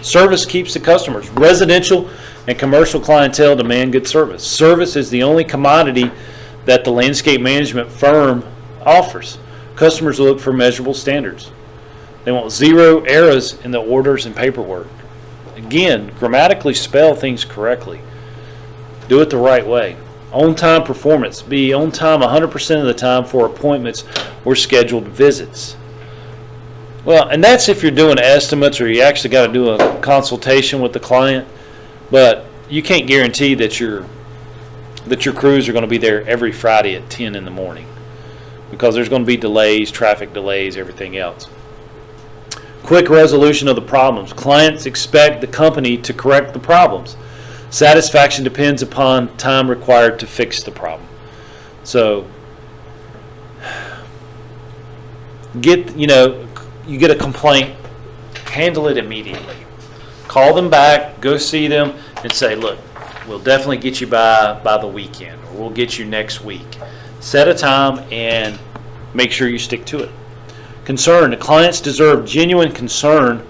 service keeps the customers. Residential and commercial clientele demand good service. Service is the only commodity that the landscape management firm offers. Customers look for measurable standards. They want 0 errors in the orders and paperwork. Again, grammatically spell things correctly. Do it the right way. On-time performance. Be on time 100% of the time for appointments or scheduled visits. Well, and that's if you're doing estimates or you actually got to do a consultation with the client. But you can't guarantee that your crews are going to be there every Friday at 10 in the morning because there's going to be delays, traffic delays, everything else. Quick resolution of the problems. Clients expect the company to correct the problems. Satisfaction depends upon time required to fix the problem. So, you get a complaint, handle it immediately. Call them back, go see them, and say, look, we'll definitely get you by the weekend, or we'll get you next week. Set a time and make sure you stick to it. Concern. The clients deserve genuine concern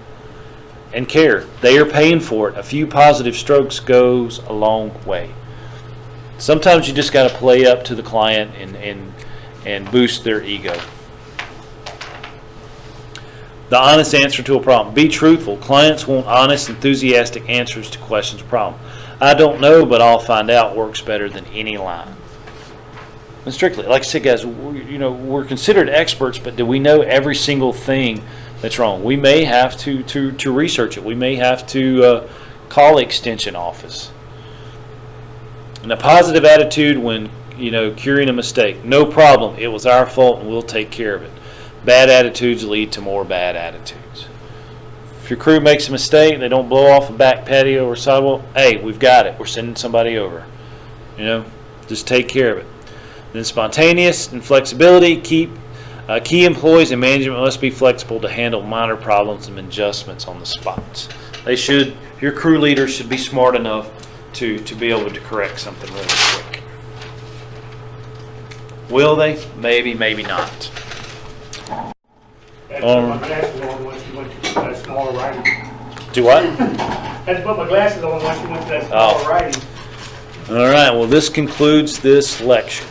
and care. They are paying for it. A few positive strokes goes a long way. Sometimes you just got to play up to the client and boost their ego. The honest answer to a problem. Be truthful. Clients want honest, enthusiastic answers to questions or problems. I don't know, but I'll find out works better than any line. And strictly, like I said, guys, we're considered experts, but do we know every single thing that's wrong? We may have to research it. We may have to call the extension office. And a positive attitude when, curing a mistake. No problem. It was our fault and we'll take care of it. Bad attitudes lead to more bad attitudes. If your crew makes a mistake, they don't blow off a back patio or sidewalk, hey, we've got it. We're sending somebody over. Just take care of it. Then spontaneous and flexibility. Key employees and management must be flexible to handle minor problems and adjustments on the spots. Your crew leaders should be smart enough to be able to correct something really quick. Will they? Maybe, maybe not. That's put my glasses on once you went to that smaller writing. Do what? Had to put my glasses on once you went to that smaller writing. All right, well, this concludes this lecture.